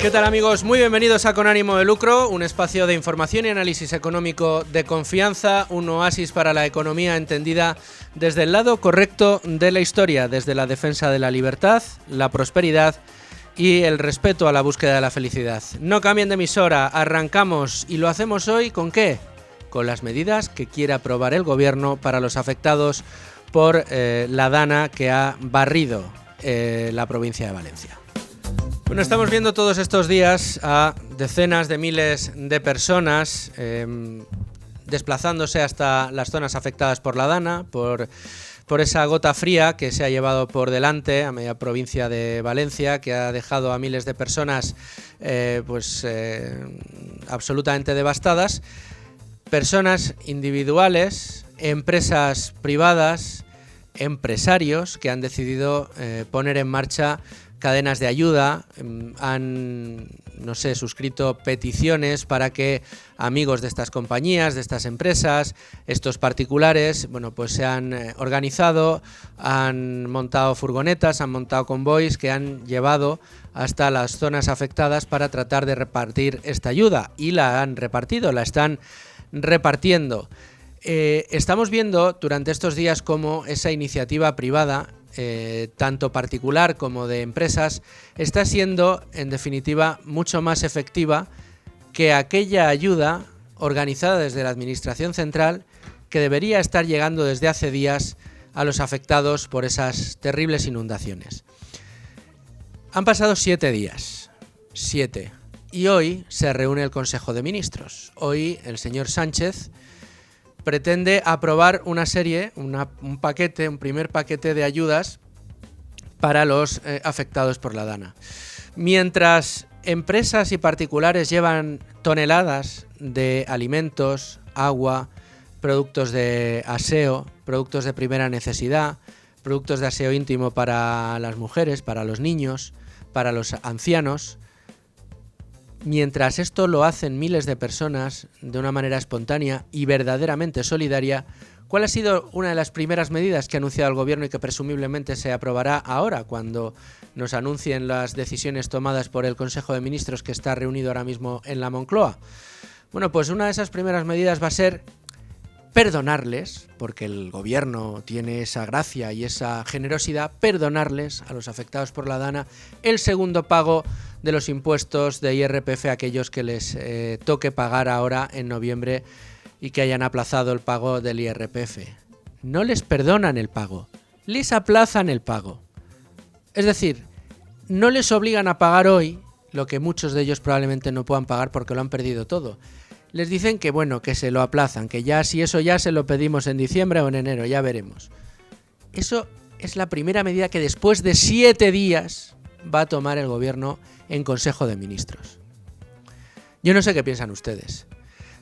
¿Qué tal, amigos? Muy bienvenidos a Con Ánimo de Lucro, un espacio de información y análisis económico de confianza, un oasis para la economía entendida desde el lado correcto de la historia, desde la defensa de la libertad, la prosperidad y el respeto a la búsqueda de la felicidad. No cambien de emisora, arrancamos y lo hacemos hoy ¿con qué? Con las medidas que quiere aprobar el gobierno para los afectados por la dana que ha barrido la provincia de Valencia. Bueno, estamos viendo todos estos días a decenas de miles de personas desplazándose hasta las zonas afectadas por la dana, por esa gota fría que se ha llevado por delante a media provincia de Valencia, que ha dejado a miles de personas absolutamente devastadas. Personas individuales, empresas privadas, empresarios que han decidido poner en marcha cadenas de ayuda, han, suscrito peticiones para que amigos de estas compañías, de estas empresas, estos particulares, se han organizado, han montado furgonetas, han montado convoys que han llevado hasta las zonas afectadas para tratar de repartir esta ayuda, y la han repartido, la están repartiendo. Estamos viendo durante estos días cómo esa iniciativa privada, tanto particular como de empresas, está siendo en definitiva mucho más efectiva que aquella ayuda organizada desde la Administración Central que debería estar llegando desde hace días a los afectados por esas terribles inundaciones. Han pasado 7 días, 7, y hoy se reúne el Consejo de Ministros. Hoy el señor Sánchez pretende aprobar una serie, un primer paquete de ayudas para los afectados por la dana. Mientras empresas y particulares llevan toneladas de alimentos, agua, productos de aseo, productos de primera necesidad, productos de aseo íntimo para las mujeres, para los niños, para los ancianos, mientras esto lo hacen miles de personas de una manera espontánea y verdaderamente solidaria, ¿cuál ha sido una de las primeras medidas que ha anunciado el gobierno y que presumiblemente se aprobará ahora cuando nos anuncien las decisiones tomadas por el Consejo de Ministros, que está reunido ahora mismo en la Moncloa? Bueno, pues una de esas primeras medidas va a ser perdonarles, porque el gobierno tiene esa gracia y esa generosidad, perdonarles a los afectados por la dana el segundo pago de los impuestos de IRPF a aquellos que les toque pagar ahora en noviembre y que hayan aplazado el pago del IRPF. No les perdonan el pago, les aplazan el pago. Es decir, no les obligan a pagar hoy lo que muchos de ellos probablemente no puedan pagar porque lo han perdido todo. Les dicen que que se lo aplazan, que ya si eso ya se lo pedimos en diciembre o en enero, ya veremos. Eso es la primera medida que después de 7 días va a tomar el gobierno en Consejo de Ministros. Yo no sé qué piensan ustedes.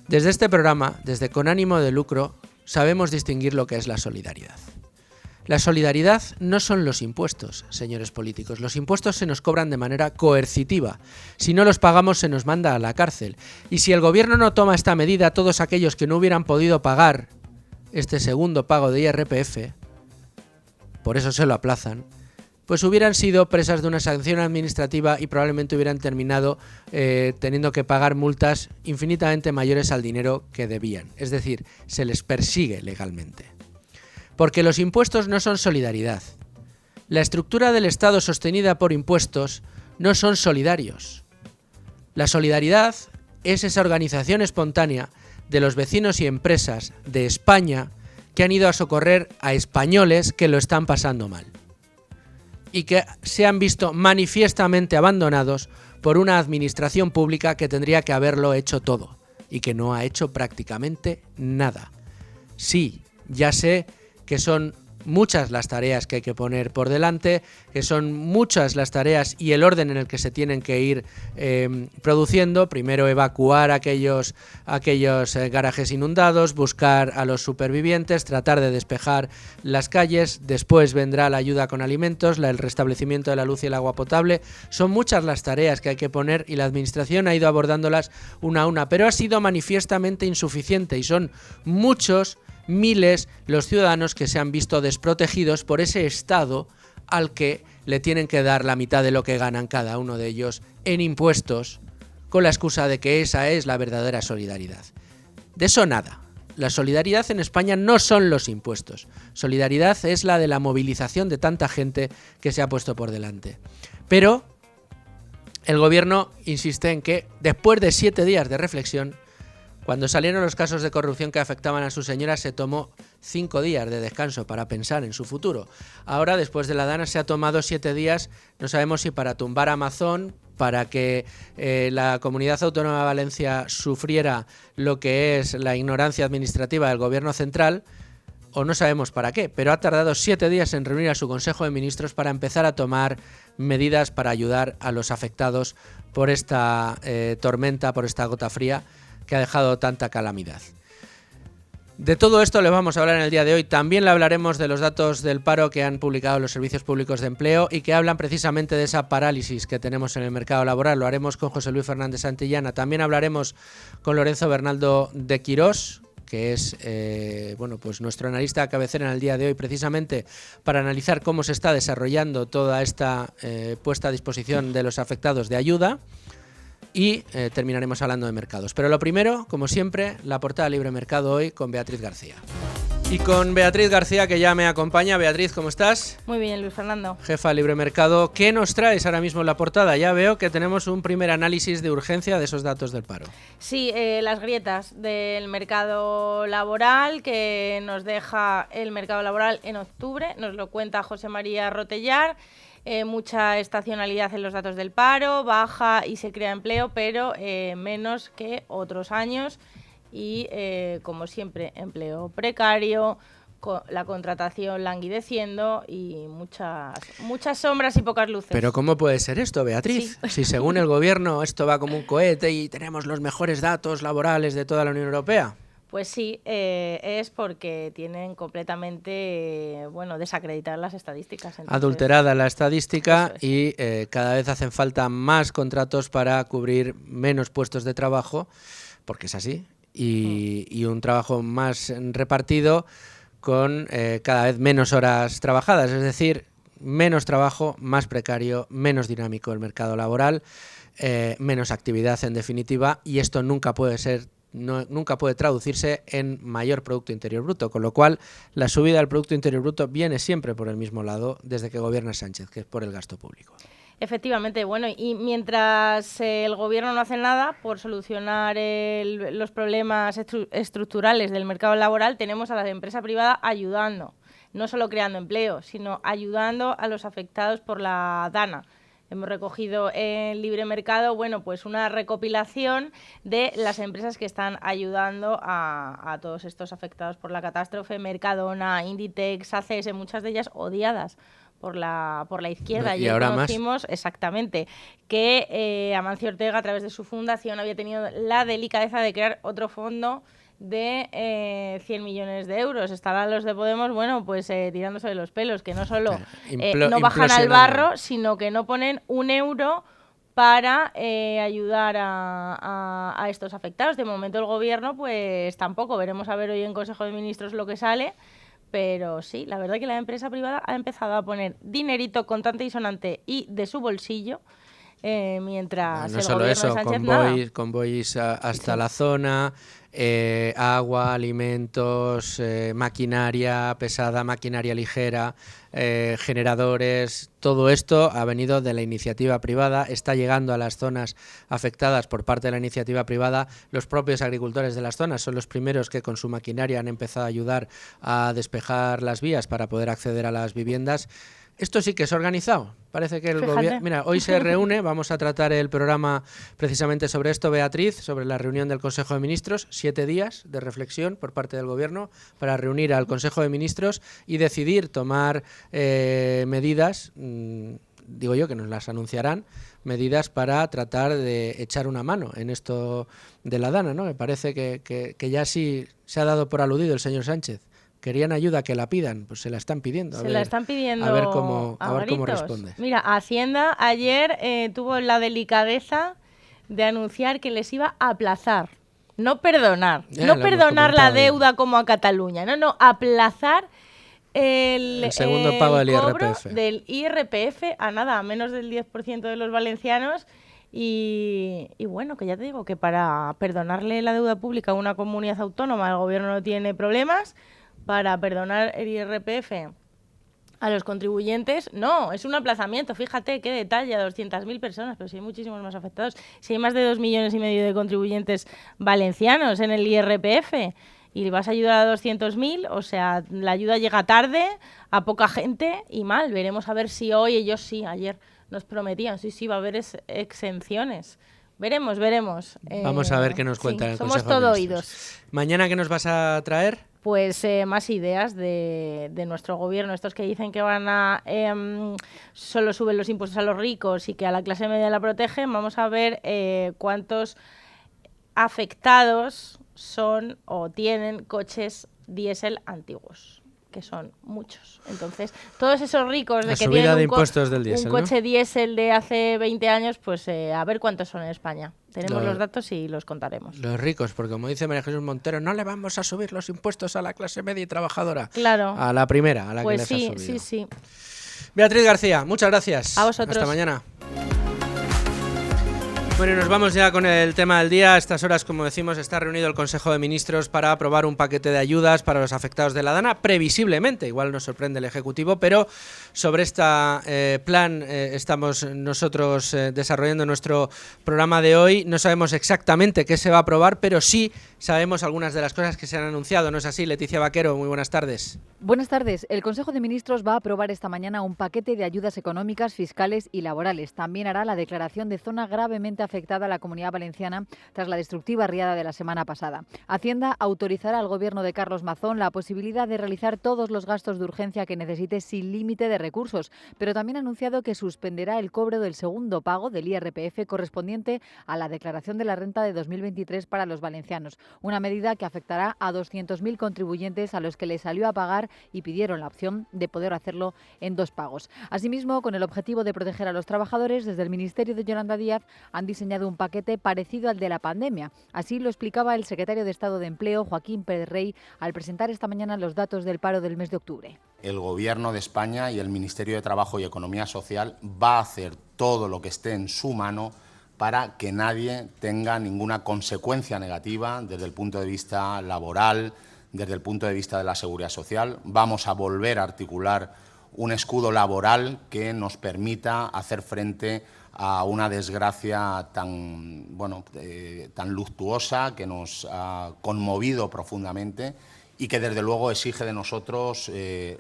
Desde este programa, desde Con Ánimo de Lucro, sabemos distinguir lo que es la solidaridad. La solidaridad no son los impuestos, señores políticos. Los impuestos se nos cobran de manera coercitiva. Si no los pagamos, se nos manda a la cárcel. Y si el gobierno no toma esta medida, todos aquellos que no hubieran podido pagar este segundo pago de IRPF, por eso se lo aplazan, pues hubieran sido presas de una sanción administrativa y probablemente hubieran terminado teniendo que pagar multas infinitamente mayores al dinero que debían. Es decir, se les persigue legalmente. Porque los impuestos no son solidaridad. La estructura del Estado sostenida por impuestos no son solidarios. La solidaridad es esa organización espontánea de los vecinos y empresas de España que han ido a socorrer a españoles que lo están pasando mal y que se han visto manifiestamente abandonados por una administración pública que tendría que haberlo hecho todo y que no ha hecho prácticamente nada. Sí, ya sé que son muchas las tareas que hay que poner por delante, que son muchas las tareas y el orden en el que se tienen que ir produciendo. Primero evacuar aquellos garajes inundados, buscar a los supervivientes, tratar de despejar las calles, después vendrá la ayuda con alimentos, el restablecimiento de la luz y el agua potable. Son muchas las tareas que hay que poner y la administración ha ido abordándolas una a una, pero ha sido manifiestamente insuficiente y son muchos, miles los ciudadanos que se han visto desprotegidos por ese Estado al que le tienen que dar la mitad de lo que ganan cada uno de ellos en impuestos, con la excusa de que esa es la verdadera solidaridad. De eso nada. La solidaridad en España no son los impuestos. Solidaridad es la de la movilización de tanta gente que se ha puesto por delante. Pero el gobierno insiste en que después de 7 días de reflexión, cuando salieron los casos de corrupción que afectaban a su señora, se tomó 5 días de descanso para pensar en su futuro. Ahora, después de la Dana, se ha tomado 7 días, no sabemos si para tumbar Amazon, para que la Comunidad Autónoma de Valencia sufriera lo que es la ignorancia administrativa del gobierno central, o no sabemos para qué, pero ha tardado 7 días en reunir a su Consejo de Ministros para empezar a tomar medidas para ayudar a los afectados por esta tormenta, por esta gota fría que ha dejado tanta calamidad. De todo esto le vamos a hablar en el día de hoy. También le hablaremos de los datos del paro que han publicado los servicios públicos de empleo y que hablan precisamente de esa parálisis que tenemos en el mercado laboral. Lo haremos con José Luis Fernández Santillana. También hablaremos con Lorenzo Bernaldo de Quirós, que es pues nuestro analista de cabecera en el día de hoy, precisamente para analizar cómo se está desarrollando toda esta puesta a disposición de los afectados de ayuda. Y terminaremos hablando de mercados. Pero lo primero, como siempre, la portada Libre Mercado hoy con Beatriz García. Y con Beatriz García, que ya me acompaña. Beatriz, ¿cómo estás? Muy bien, Luis Fernando. Jefa de Libre Mercado, ¿qué nos traes ahora mismo en la portada? Ya veo que tenemos un primer análisis de urgencia de esos datos del paro. Sí, las grietas del mercado laboral que nos deja el mercado laboral en octubre. Nos lo cuenta José María Rotellar. Mucha estacionalidad en los datos del paro, baja y se crea empleo, pero menos que otros años y, como siempre, empleo precario, la contratación languideciendo y muchas sombras y pocas luces. Pero ¿cómo puede ser esto, Beatriz? Sí. Si según el gobierno esto va como un cohete y tenemos los mejores datos laborales de toda la Unión Europea. Pues sí, es porque tienen completamente, desacreditadas las estadísticas. Entonces, adulterada la estadística y cada vez hacen falta más contratos para cubrir menos puestos de trabajo, porque es así, y un trabajo más repartido con cada vez menos horas trabajadas, es decir, menos trabajo, más precario, menos dinámico el mercado laboral, menos actividad en definitiva, y esto nunca puede traducirse en mayor Producto Interior Bruto, con lo cual la subida del Producto Interior Bruto viene siempre por el mismo lado desde que gobierna Sánchez, que es por el gasto público. Efectivamente, y mientras el gobierno no hace nada por solucionar los problemas estructurales del mercado laboral, tenemos a la empresa privada ayudando, no solo creando empleo, sino ayudando a los afectados por la Dana. Hemos recogido en Libre Mercado, pues una recopilación de las empresas que están ayudando a todos estos afectados por la catástrofe: Mercadona, Inditex, ACS, muchas de ellas odiadas por la izquierda. Y ahora conocimos más exactamente que Amancio Ortega, a través de su fundación, había tenido la delicadeza de crear otro fondo de 100 millones de euros. Estarán los de Podemos, tirándose de los pelos, que no solo no bajan al barro, sino que no ponen un euro para ayudar a estos afectados. De momento el gobierno, tampoco. Veremos a ver hoy en Consejo de Ministros lo que sale. Pero sí, la verdad que la empresa privada ha empezado a poner dinerito contante y sonante y de su bolsillo, mientras no el solo gobierno eso, de Sánchez convoys hasta sí. la zona, agua, alimentos, maquinaria pesada, maquinaria ligera, generadores, todo esto ha venido de la iniciativa privada, está llegando a las zonas afectadas por parte de la iniciativa privada. Los propios agricultores de las zonas son los primeros que con su maquinaria han empezado a ayudar a despejar las vías para poder acceder a las viviendas. Esto sí que es organizado. Parece que el gobierno... Mira, hoy se reúne, vamos a tratar el programa precisamente sobre esto, Beatriz, sobre la reunión del Consejo de Ministros, 7 días de reflexión por parte del gobierno para reunir al Consejo de Ministros y decidir tomar medidas, digo yo que nos las anunciarán, medidas para tratar de echar una mano en esto de la Dana, ¿no? Me parece que ya sí se ha dado por aludido el señor Sánchez. Querían ayuda, que la pidan, pues se la están pidiendo. La están pidiendo a ver cómo responde. Mira, Hacienda ayer tuvo la delicadeza de anunciar que les iba a aplazar, no perdonar la deuda como a Cataluña, no, aplazar El segundo pago del cobro IRPF. Del IRPF a nada, a menos del 10% de los valencianos. Y bueno, que ya te digo que para perdonarle la deuda pública a una comunidad autónoma el gobierno no tiene problemas. Para perdonar el IRPF a los contribuyentes, no, es un aplazamiento. Fíjate qué detalle, a 200.000 personas, pero si hay muchísimos más afectados. Si hay más de 2,5 millones de contribuyentes valencianos en el IRPF y vas a ayudar a 200.000, o sea, la ayuda llega tarde, a poca gente y mal. Veremos a ver si hoy, ellos sí, ayer nos prometían, sí, va a haber exenciones. Veremos. Vamos a ver qué nos cuentan el Somos Consejo todo de Ministros. oídos. ¿Mañana qué nos vas a traer? Pues más ideas de nuestro gobierno. Estos que dicen que van a solo suben los impuestos a los ricos y que a la clase media la protegen. Vamos a ver cuántos afectados son o tienen coches diésel antiguos, que son muchos. Entonces, todos esos ricos de que tienen un coche diésel de hace 20 años, pues a ver cuántos son en España. Tenemos los datos y los contaremos. Los ricos, porque como dice María Jesús Montero, no le vamos a subir los impuestos a la clase media y trabajadora. Claro. A la primera, a la pues que les ha subido. Sí. Beatriz García, muchas gracias. A vosotros. Hasta mañana. Bueno, y nos vamos ya con el tema del día. A estas horas, como decimos, está reunido el Consejo de Ministros para aprobar un paquete de ayudas para los afectados de la Dana, previsiblemente, igual nos sorprende el Ejecutivo, pero sobre este plan estamos nosotros desarrollando nuestro programa de hoy. No sabemos exactamente qué se va a aprobar, pero sí sabemos algunas de las cosas que se han anunciado, ¿no es así? Leticia Vaquero, muy buenas tardes. Buenas tardes. El Consejo de Ministros va a aprobar esta mañana un paquete de ayudas económicas, fiscales y laborales. También hará la declaración de zona gravemente afectada a la Comunidad Valenciana tras la destructiva riada de la semana pasada. Hacienda autorizará al Gobierno de Carlos Mazón la posibilidad de realizar todos los gastos de urgencia que necesite sin límite de recursos, pero también ha anunciado que suspenderá el cobro del segundo pago del IRPF correspondiente a la declaración de la renta de 2023 para los valencianos, una medida que afectará a 200.000 contribuyentes a los que les salió a pagar y pidieron la opción de poder hacerlo en 2 pagos. Asimismo, con el objetivo de proteger a los trabajadores, desde el Ministerio de Yolanda Díaz han diseñado un paquete parecido al de la pandemia. Así lo explicaba el secretario de Estado de Empleo, Joaquín Pérez Rey, al presentar esta mañana los datos del paro del mes de octubre. El Gobierno de España y el Ministerio de Trabajo y Economía Social va a hacer todo lo que esté en su mano para que nadie tenga ninguna consecuencia negativa desde el punto de vista laboral, desde el punto de vista de la seguridad social. Vamos a volver a articular un escudo laboral que nos permita hacer frente a una desgracia tan luctuosa, que nos ha conmovido profundamente y que desde luego exige de nosotros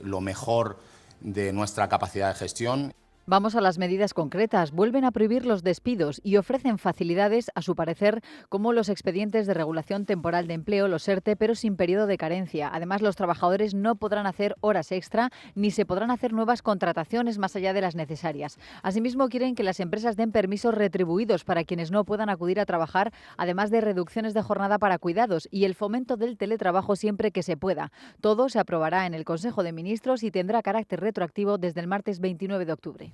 lo mejor de nuestra capacidad de gestión. Vamos a las medidas concretas. Vuelven a prohibir los despidos y ofrecen facilidades, a su parecer, como los expedientes de regulación temporal de empleo, los ERTE, pero sin periodo de carencia. Además, los trabajadores no podrán hacer horas extra ni se podrán hacer nuevas contrataciones más allá de las necesarias. Asimismo, quieren que las empresas den permisos retribuidos para quienes no puedan acudir a trabajar, además de reducciones de jornada para cuidados y el fomento del teletrabajo siempre que se pueda. Todo se aprobará en el Consejo de Ministros y tendrá carácter retroactivo desde el martes 29 de octubre.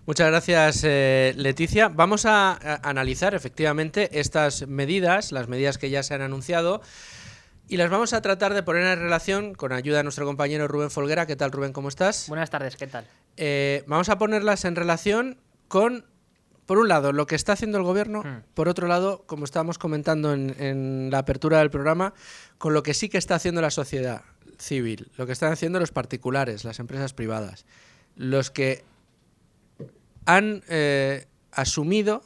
Muchas gracias, Leticia. Vamos a analizar efectivamente estas medidas, las medidas que ya se han anunciado, y las vamos a tratar de poner en relación con ayuda de nuestro compañero Rubén Folguera. ¿Qué tal, Rubén? ¿Cómo estás? Buenas tardes, ¿qué tal? Vamos a ponerlas en relación con, por un lado, lo que está haciendo el Gobierno, por otro lado, como estábamos comentando en la apertura del programa, con lo que sí que está haciendo la sociedad civil, lo que están haciendo los particulares, las empresas privadas, los que han asumido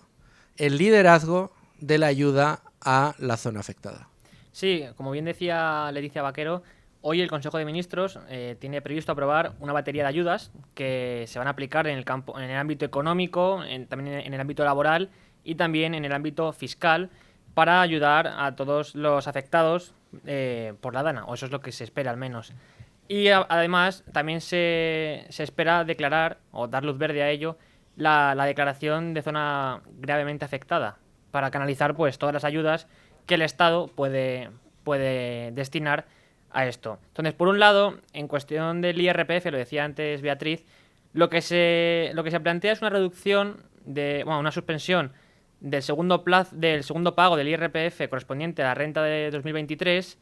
el liderazgo de la ayuda a la zona afectada. Sí, como bien decía Leticia Vaquero, hoy el Consejo de Ministros tiene previsto aprobar una batería de ayudas que se van a aplicar en el ámbito económico, también en el ámbito laboral y también en el ámbito fiscal para ayudar a todos los afectados por la Dana, o eso es lo que se espera al menos. Y además también se espera declarar o dar luz verde a ello la declaración de zona gravemente afectada para canalizar pues todas las ayudas que el Estado puede destinar a esto. Entonces, por un lado, en cuestión del IRPF, lo decía antes Beatriz, lo que se plantea es una reducción una suspensión del segundo pago del IRPF correspondiente a la renta de 2023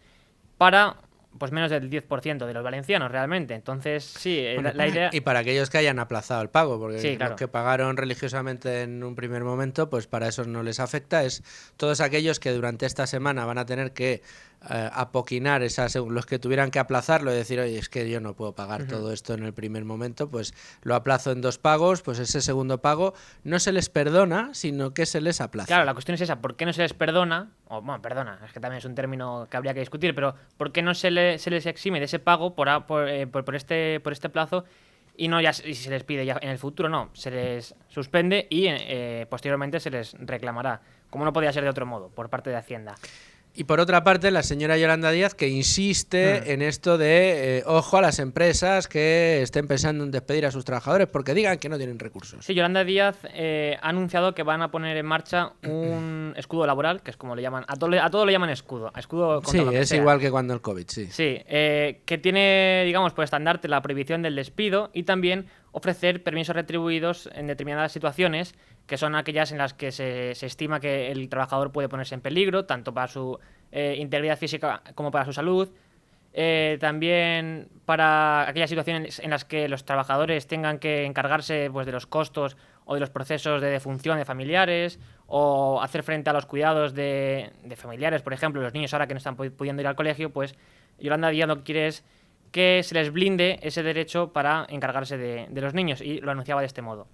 para pues menos del 10% de los valencianos realmente. Entonces, sí, Bueno, la idea... Y para aquellos que hayan aplazado el pago, porque Sí, claro. los que pagaron religiosamente en un primer momento, pues para eso no les afecta. Es todos aquellos que durante esta semana van a tener que apoquinar los que tuvieran que aplazarlo y decir, oye, es que yo no puedo pagar todo esto en el primer momento, pues lo aplazo en 2 pagos, pues ese segundo pago no se les perdona, sino que se les aplaza. Claro, la cuestión es esa, ¿por qué no se les perdona? O, bueno, perdona, es que también es un término que habría que discutir, pero ¿por qué no se les exime de ese pago por este plazo y no ya si se les pide ya en el futuro? No, se les suspende y posteriormente se les reclamará, como no podía ser de otro modo, por parte de Hacienda. Y por otra parte, la señora Yolanda Díaz, que insiste en esto de ojo a las empresas que estén pensando en despedir a sus trabajadores porque digan que no tienen recursos. Sí, Yolanda Díaz ha anunciado que van a poner en marcha un escudo laboral, que es como le llaman, a todo le llaman escudo contra Sí, lo que es sea. igual que cuando el COVID, sí. Sí, que tiene, digamos, por estandarte la prohibición del despido y también ofrecer permisos retribuidos en determinadas situaciones, que son aquellas en las que se estima que el trabajador puede ponerse en peligro, tanto para su integridad física como para su salud. También para aquellas situaciones en las que los trabajadores tengan que encargarse pues, de los costos o de los procesos de defunción de familiares o hacer frente a los cuidados de familiares, por ejemplo, los niños ahora que no están pudiendo ir al colegio, pues Yolanda Díaz lo que quiere es que se les blinde ese derecho para encargarse de los niños y lo anunciaba de este modo.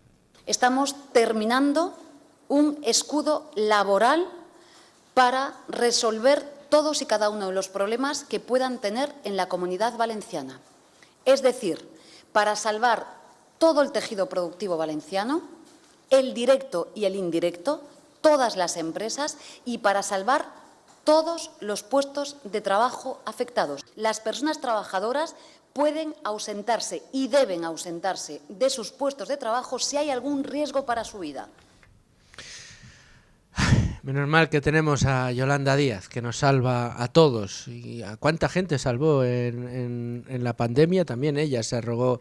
Estamos terminando un escudo laboral para resolver todos y cada uno de los problemas que puedan tener en la Comunidad Valenciana. Es decir, para salvar todo el tejido productivo valenciano, el directo y el indirecto, todas las empresas y para salvar todos los puestos de trabajo afectados. Las personas trabajadoras pueden ausentarse y deben ausentarse de sus puestos de trabajo si hay algún riesgo para su vida. Menos mal que tenemos a Yolanda Díaz, que nos salva a todos. ¿Y a cuánta gente salvó en la pandemia? También ella se arrogó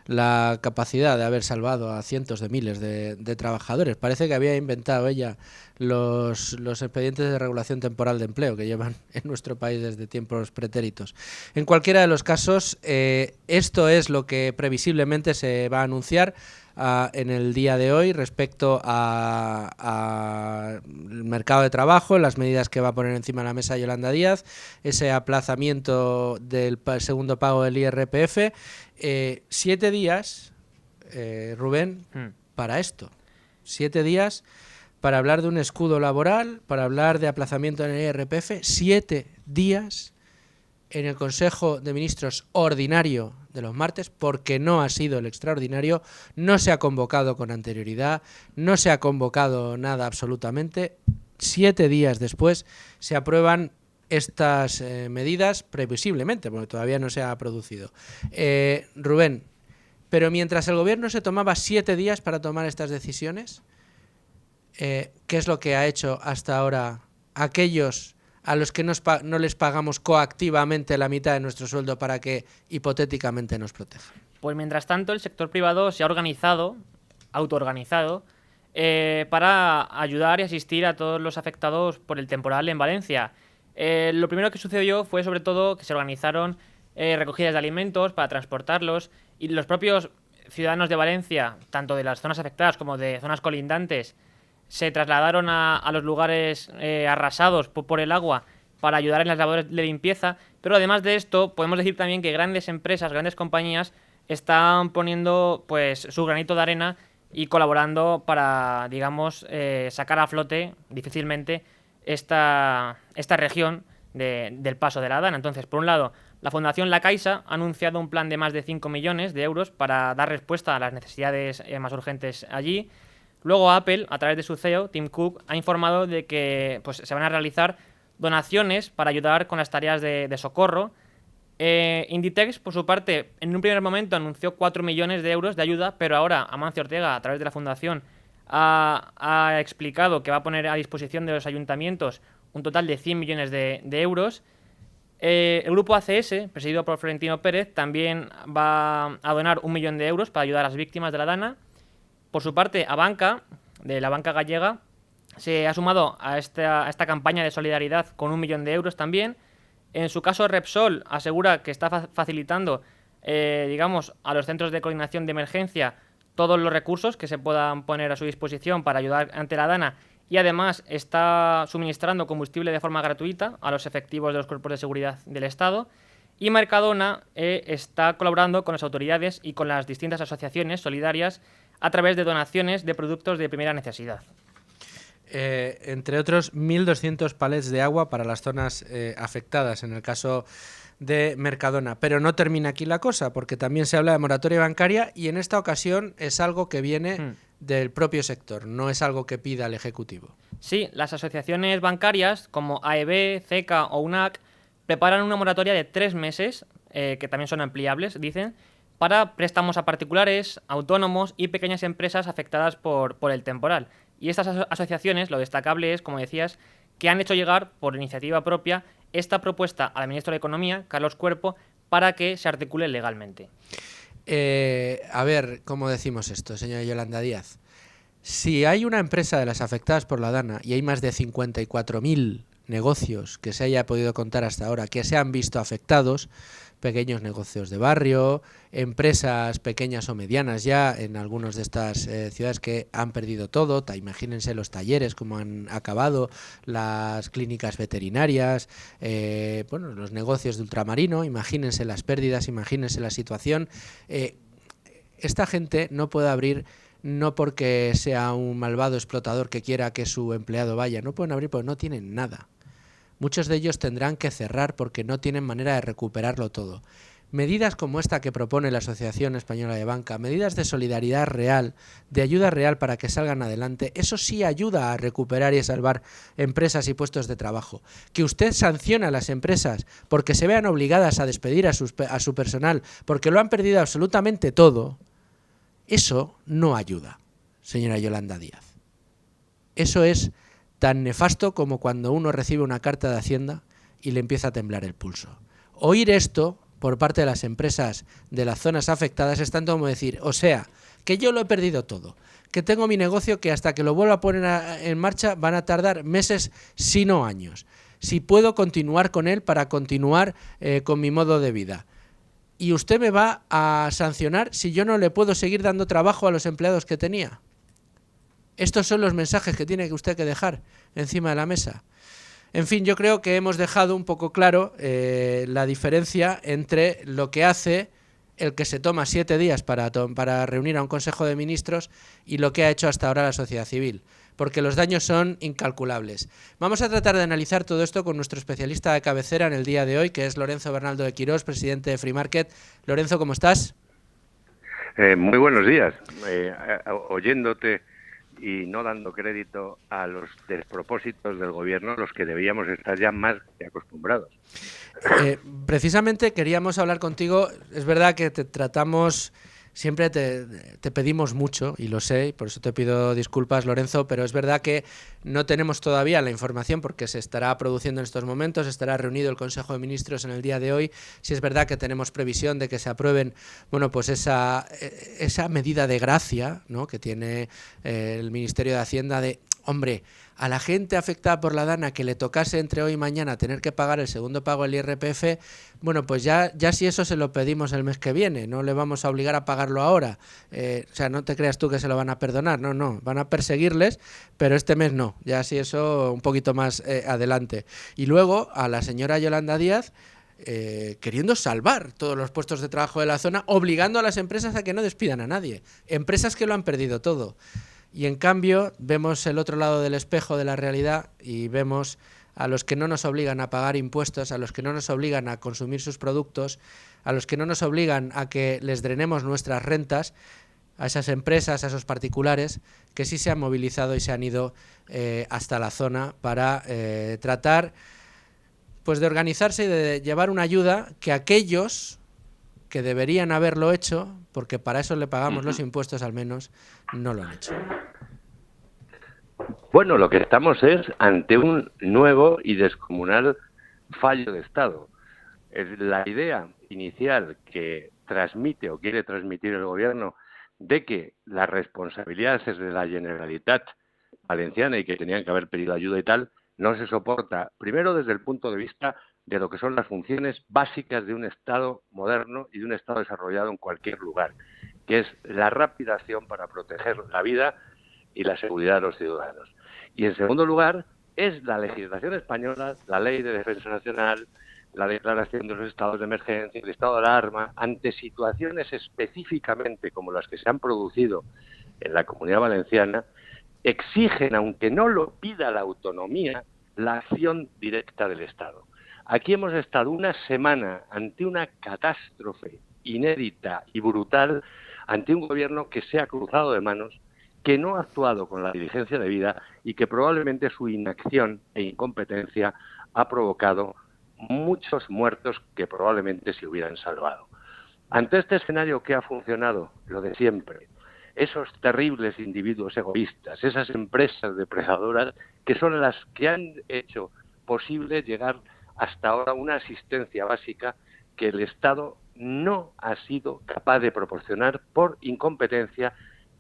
la capacidad de haber salvado a cientos de miles de trabajadores. Parece que había inventado ella los expedientes de regulación temporal de empleo que llevan en nuestro país desde tiempos pretéritos. En cualquiera de los casos, esto es lo que previsiblemente se va a anunciar en el día de hoy respecto al mercado de trabajo, las medidas que va a poner encima de la mesa Yolanda Díaz, ese aplazamiento del segundo pago del IRPF, 7 días, Rubén, para esto. 7 días para hablar de un escudo laboral, para hablar de aplazamiento en el IRPF, 7 días en el Consejo de Ministros ordinario de los martes, porque no ha sido el extraordinario, no se ha convocado con anterioridad, no se ha convocado nada absolutamente. 7 días después se aprueban estas medidas, previsiblemente, porque todavía no se ha producido. Rubén, pero mientras el gobierno se tomaba 7 días para tomar estas decisiones, ¿qué es lo que ha hecho hasta ahora aquellos a los que no les pagamos coactivamente la mitad de nuestro sueldo para que hipotéticamente nos protejan? Pues mientras tanto el sector privado se ha autoorganizado, para ayudar y asistir a todos los afectados por el temporal en Valencia. Lo primero que sucedió fue sobre todo que se organizaron recogidas de alimentos para transportarlos y los propios ciudadanos de Valencia, tanto de las zonas afectadas como de zonas colindantes, se trasladaron a los lugares arrasados por el agua para ayudar en las labores de limpieza, pero además de esto podemos decir también que grandes empresas, grandes compañías están poniendo pues su granito de arena y colaborando para, digamos, sacar a flote difícilmente esta región del paso de la Dana. Entonces, por un lado, la Fundación La Caixa ha anunciado un plan de más de 5 millones de euros para dar respuesta a las necesidades más urgentes allí. Luego Apple, a través de su CEO, Tim Cook, ha informado de que pues, se van a realizar donaciones para ayudar con las tareas de socorro. Inditex, por su parte, en un primer momento anunció 4 millones de euros de ayuda, pero ahora Amancio Ortega, a través de la Fundación, ha explicado que va a poner a disposición de los ayuntamientos un total de 100 millones de euros. El grupo ACS, presidido por Florentino Pérez, también va a donar 1 millón de euros para ayudar a las víctimas de la Dana. Por su parte, Abanca, de la banca gallega, se ha sumado a esta campaña de solidaridad con 1 millón de euros también. En su caso, Repsol asegura que está facilitando, digamos, a los centros de coordinación de emergencia todos los recursos que se puedan poner a su disposición para ayudar ante la DANA, y además está suministrando combustible de forma gratuita a los efectivos de los cuerpos de seguridad del Estado. Y Mercadona está colaborando con las autoridades y con las distintas asociaciones solidarias a través de donaciones de productos de primera necesidad. Entre otros, 1.200 palets de agua para las zonas afectadas, en el caso de Mercadona. Pero no termina aquí la cosa, porque también se habla de moratoria bancaria y en esta ocasión es algo que viene del propio sector, no es algo que pida el Ejecutivo. Sí, las asociaciones bancarias como AEB, CECA o UNAC preparan una moratoria de 3 meses, que también son ampliables, dicen, para préstamos a particulares, autónomos y pequeñas empresas afectadas por el temporal. Y estas asociaciones, lo destacable es, como decías, que han hecho llegar, por iniciativa propia, esta propuesta al ministro de Economía, Carlos Cuerpo, para que se articule legalmente. A ver, ¿cómo decimos esto, señora Yolanda Díaz? Si hay una empresa de las afectadas por la DANA y hay más de 54.000 negocios que se haya podido contar hasta ahora que se han visto afectados, pequeños negocios de barrio, empresas pequeñas o medianas ya en algunas de estas ciudades que han perdido todo, imagínense los talleres como han acabado, las clínicas veterinarias, los negocios de ultramarino, imagínense las pérdidas, imagínense la situación. Esta gente no puede abrir no porque sea un malvado explotador que quiera que su empleado vaya, no pueden abrir porque no tienen nada. Muchos de ellos tendrán que cerrar porque no tienen manera de recuperarlo todo. Medidas como esta que propone la Asociación Española de Banca, medidas de solidaridad real, de ayuda real para que salgan adelante, eso sí ayuda a recuperar y a salvar empresas y puestos de trabajo. Que usted sanciona a las empresas porque se vean obligadas a despedir a su personal porque lo han perdido absolutamente todo, eso no ayuda, señora Yolanda Díaz. Eso es tan nefasto como cuando uno recibe una carta de Hacienda y le empieza a temblar el pulso. Oír esto por parte de las empresas de las zonas afectadas es tanto como decir, o sea, que yo lo he perdido todo, que tengo mi negocio que hasta que lo vuelva a poner en marcha van a tardar meses, si no años. Si puedo continuar con él para continuar con mi modo de vida. Y usted me va a sancionar si yo no le puedo seguir dando trabajo a los empleados que tenía. Estos son los mensajes que tiene usted que dejar encima de la mesa. En fin, yo creo que hemos dejado un poco claro la diferencia entre lo que hace el que se toma 7 días para reunir a un Consejo de Ministros y lo que ha hecho hasta ahora la sociedad civil, porque los daños son incalculables. Vamos a tratar de analizar todo esto con nuestro especialista de cabecera en el día de hoy, que es Lorenzo Bernaldo de Quirós, presidente de Free Market. Lorenzo, ¿cómo estás? Muy buenos días. Oyéndote y no dando crédito a los despropósitos del gobierno, los que debíamos estar ya más que acostumbrados. Precisamente queríamos hablar contigo. Es verdad que te tratamos, siempre te pedimos mucho, y lo sé, y por eso te pido disculpas, Lorenzo, pero es verdad que no tenemos todavía la información porque se estará produciendo en estos momentos, estará reunido el Consejo de Ministros en el día de hoy. Si es verdad que tenemos previsión de que se aprueben, bueno, pues esa medida de gracia, ¿no?, que tiene el Ministerio de Hacienda de, hombre, a la gente afectada por la DANA que le tocase entre hoy y mañana tener que pagar el segundo pago del IRPF, bueno, pues ya si eso se lo pedimos el mes que viene, no le vamos a obligar a pagarlo ahora. O sea, no te creas tú que se lo van a perdonar, no, van a perseguirles, pero este mes no, ya si eso un poquito más adelante. Y luego a la señora Yolanda Díaz, queriendo salvar todos los puestos de trabajo de la zona, obligando a las empresas a que no despidan a nadie. Empresas que lo han perdido todo. Y en cambio vemos el otro lado del espejo de la realidad y vemos a los que no nos obligan a pagar impuestos, a los que no nos obligan a consumir sus productos, a los que no nos obligan a que les drenemos nuestras rentas, a esas empresas, a esos particulares que sí se han movilizado y se han ido hasta la zona para tratar pues de organizarse y de llevar una ayuda que aquellos que deberían haberlo hecho, porque para eso le pagamos los impuestos al menos, no lo han hecho. Bueno, lo que estamos es ante un nuevo y descomunal fallo de Estado. Es la idea inicial que transmite o quiere transmitir el gobierno de que la responsabilidad es de la Generalitat Valenciana y que tenían que haber pedido ayuda y tal, no se soporta, primero desde el punto de vista de lo que son las funciones básicas de un Estado moderno y de un Estado desarrollado en cualquier lugar, que es la rápida acción para proteger la vida y la seguridad de los ciudadanos. Y en segundo lugar, es la legislación española, la Ley de Defensa Nacional, la declaración de los estados de emergencia, el estado de alarma, ante situaciones específicamente como las que se han producido en la Comunidad Valenciana, exigen, aunque no lo pida la autonomía, la acción directa del Estado. Aquí hemos estado una semana ante una catástrofe inédita y brutal, ante un gobierno que se ha cruzado de manos, que no ha actuado con la diligencia debida y que probablemente su inacción e incompetencia ha provocado muchos muertos que probablemente se hubieran salvado. Ante este escenario, ¿qué ha funcionado? Lo de siempre. Esos terribles individuos egoístas, esas empresas depredadoras que son las que han hecho posible llegar hasta ahora a una asistencia básica que el Estado no ha sido capaz de proporcionar por incompetencia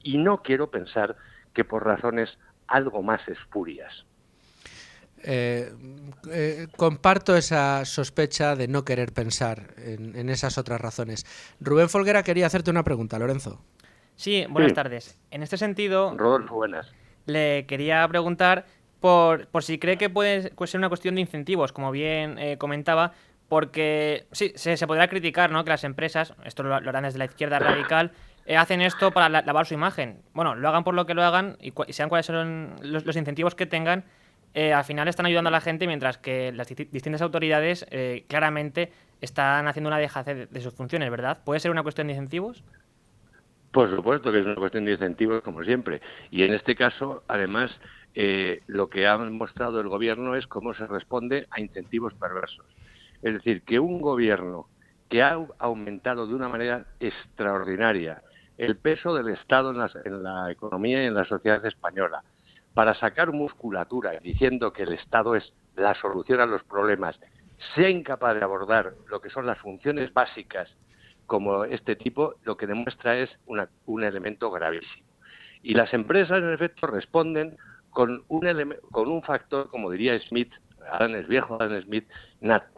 y no quiero pensar que por razones algo más espurias. Comparto esa sospecha de no querer pensar en esas otras razones. Rubén Folguera quería hacerte una pregunta, Lorenzo. Sí, buenas tardes. En este sentido, Rodolfo, buenas. Le quería preguntar por si cree que puede ser una cuestión de incentivos, como bien comentaba, porque sí, se podrá criticar, ¿no?, que las empresas, esto lo harán desde la izquierda radical, hacen esto para lavar su imagen. Bueno, lo hagan por lo que lo hagan y sean cuáles son los incentivos que tengan, al final están ayudando a la gente, mientras que las distintas autoridades claramente están haciendo una dejadez de sus funciones, ¿verdad? ¿Puede ser una cuestión de incentivos? Por supuesto que es una cuestión de incentivos, como siempre. Y en este caso, además, lo que ha mostrado el Gobierno es cómo se responde a incentivos perversos. Es decir, que un Gobierno que ha aumentado de una manera extraordinaria el peso del Estado en la economía y en la sociedad española, para sacar musculatura diciendo que el Estado es la solución a los problemas, sea incapaz de abordar lo que son las funciones básicas como este tipo, lo que demuestra es un elemento gravísimo. Y las empresas, en efecto, responden con un factor, como diría Smith, viejo Adam Smith,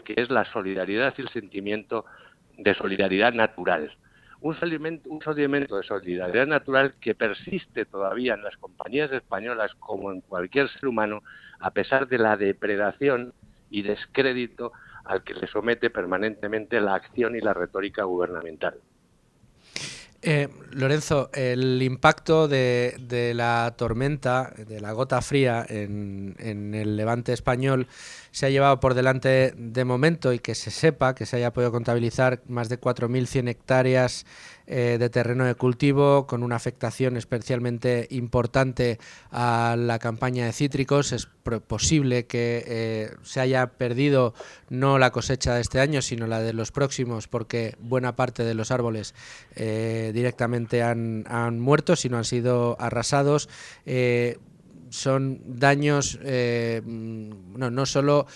que es la solidaridad y el sentimiento de solidaridad natural. Un sentimiento de solidaridad natural que persiste todavía en las compañías españolas como en cualquier ser humano, a pesar de la depredación y descrédito al que le somete permanentemente la acción y la retórica gubernamental. Lorenzo, el impacto de la tormenta, de la gota fría en el levante español se ha llevado por delante de momento, y que se sepa, que se haya podido contabilizar más de 4.100 hectáreas de terreno de cultivo, con una afectación especialmente importante a la campaña de cítricos. Es posible que se haya perdido no la cosecha de este año, sino la de los próximos, porque buena parte de los árboles directamente han muerto, si no han sido arrasados. Son daños, no solo...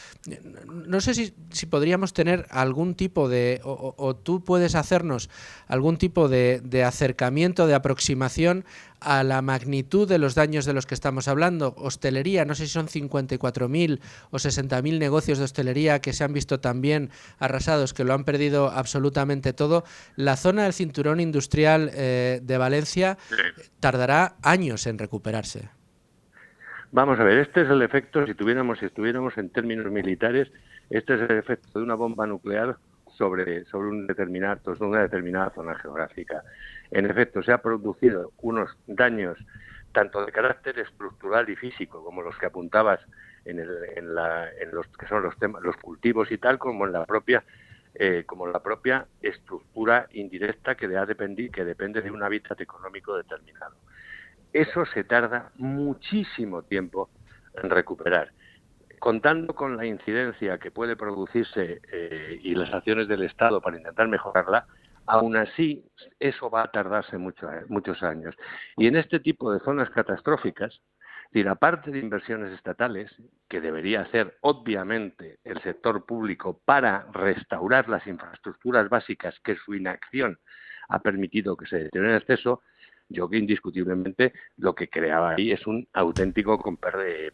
No sé si podríamos tener algún tipo de... O tú puedes hacernos algún tipo de acercamiento, de aproximación a la magnitud de los daños de los que estamos hablando. Hostelería, no sé si son 54.000 o 60.000 negocios de hostelería que se han visto también arrasados, que lo han perdido absolutamente todo. La zona del cinturón industrial de Valencia tardará años en recuperarse. Vamos a ver, este es el efecto, si estuviéramos en términos militares, este es el efecto de una bomba nuclear sobre una determinada zona geográfica. En efecto, se han producido unos daños tanto de carácter estructural y físico, como los que apuntabas en los que son los cultivos y tal, como la propia estructura indirecta que depende de un hábitat económico determinado. Eso se tarda muchísimo tiempo en recuperar. Contando con la incidencia que puede producirse y las acciones del Estado para intentar mejorarla, aún así eso va a tardarse muchos años. Y en este tipo de zonas catastróficas, aparte de inversiones estatales, que debería hacer obviamente el sector público para restaurar las infraestructuras básicas que su inacción ha permitido que se deteriore en exceso, yo que indiscutiblemente lo que creaba ahí es un auténtico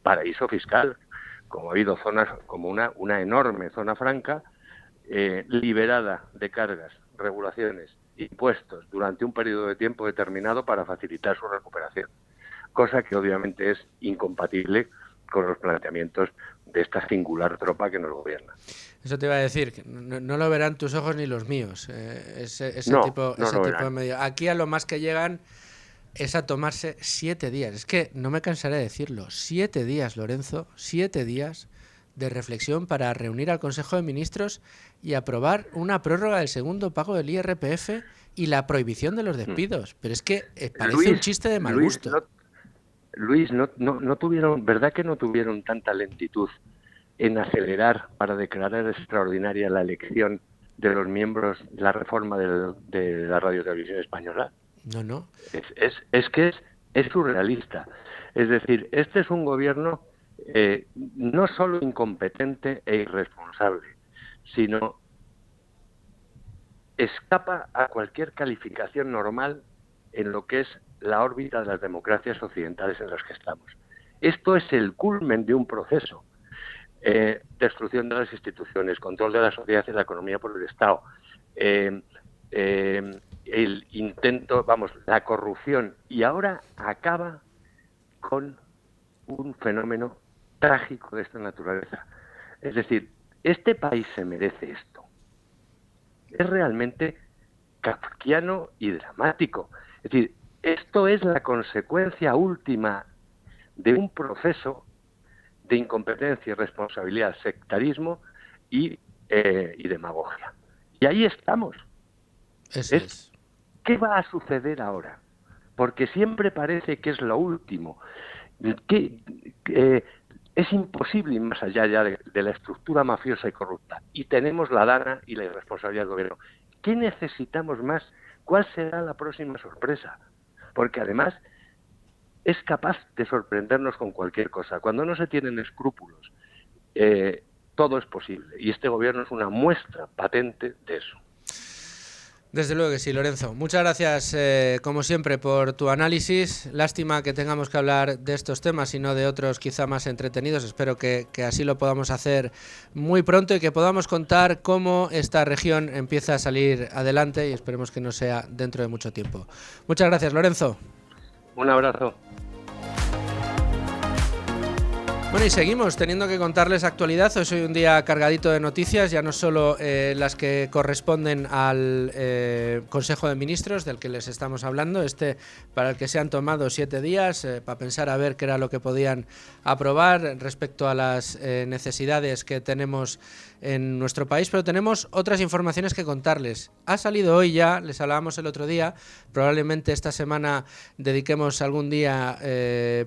paraíso fiscal, como ha habido zonas como una enorme zona franca, liberada de cargas, regulaciones, impuestos durante un periodo de tiempo determinado para facilitar su recuperación, cosa que obviamente es incompatible con los planteamientos de esta singular tropa que nos gobierna. Eso te iba a decir, que no lo verán tus ojos ni los míos, ese tipo de medidas. Aquí a lo más que llegan es a tomarse 7 días. Es que no me cansaré de decirlo. 7 días, Lorenzo, 7 días de reflexión para reunir al Consejo de Ministros y aprobar una prórroga del segundo pago del IRPF y la prohibición de los despidos. Pero es que parece un chiste de mal gusto. Luis, no tuvieron, ¿verdad que no tuvieron tanta lentitud en acelerar para declarar extraordinaria la elección de los miembros de la reforma de la Radio Televisión Española? No. Es que es surrealista. Es decir, este es un gobierno no solo incompetente e irresponsable, sino escapa a cualquier calificación normal en lo que es la órbita de las democracias occidentales en las que estamos. Esto es el culmen de un proceso. Destrucción de las instituciones, control de la sociedad y la economía por el Estado, el intento, la corrupción, y ahora acaba con un fenómeno trágico de esta naturaleza. Es decir, este país se merece esto. Es realmente kafkiano y dramático. Es decir, esto es la consecuencia última de un proceso de incompetencia, irresponsabilidad, sectarismo y demagogia. Y ahí estamos. ¿Qué va a suceder ahora? Porque siempre parece que es lo último. Es imposible ir más allá ya de la estructura mafiosa y corrupta. Y tenemos la dana y la irresponsabilidad del gobierno. ¿Qué necesitamos más? ¿Cuál será la próxima sorpresa? Porque además es capaz de sorprendernos con cualquier cosa. Cuando no se tienen escrúpulos, todo es posible. Y este gobierno es una muestra patente de eso. Desde luego que sí, Lorenzo. Muchas gracias, como siempre, por tu análisis. Lástima que tengamos que hablar de estos temas y no de otros quizá más entretenidos. Espero que así lo podamos hacer muy pronto y que podamos contar cómo esta región empieza a salir adelante, y esperemos que no sea dentro de mucho tiempo. Muchas gracias, Lorenzo. Un abrazo. Bueno, y seguimos teniendo que contarles actualidad. Hoy es un día cargadito de noticias, ya no solo las que corresponden al Consejo de Ministros, del que les estamos hablando, para el que se han tomado 7 días, para pensar a ver qué era lo que podían aprobar respecto a las necesidades que tenemos en nuestro país, pero tenemos otras informaciones que contarles. Ha salido hoy ya, les hablábamos el otro día, probablemente esta semana dediquemos algún día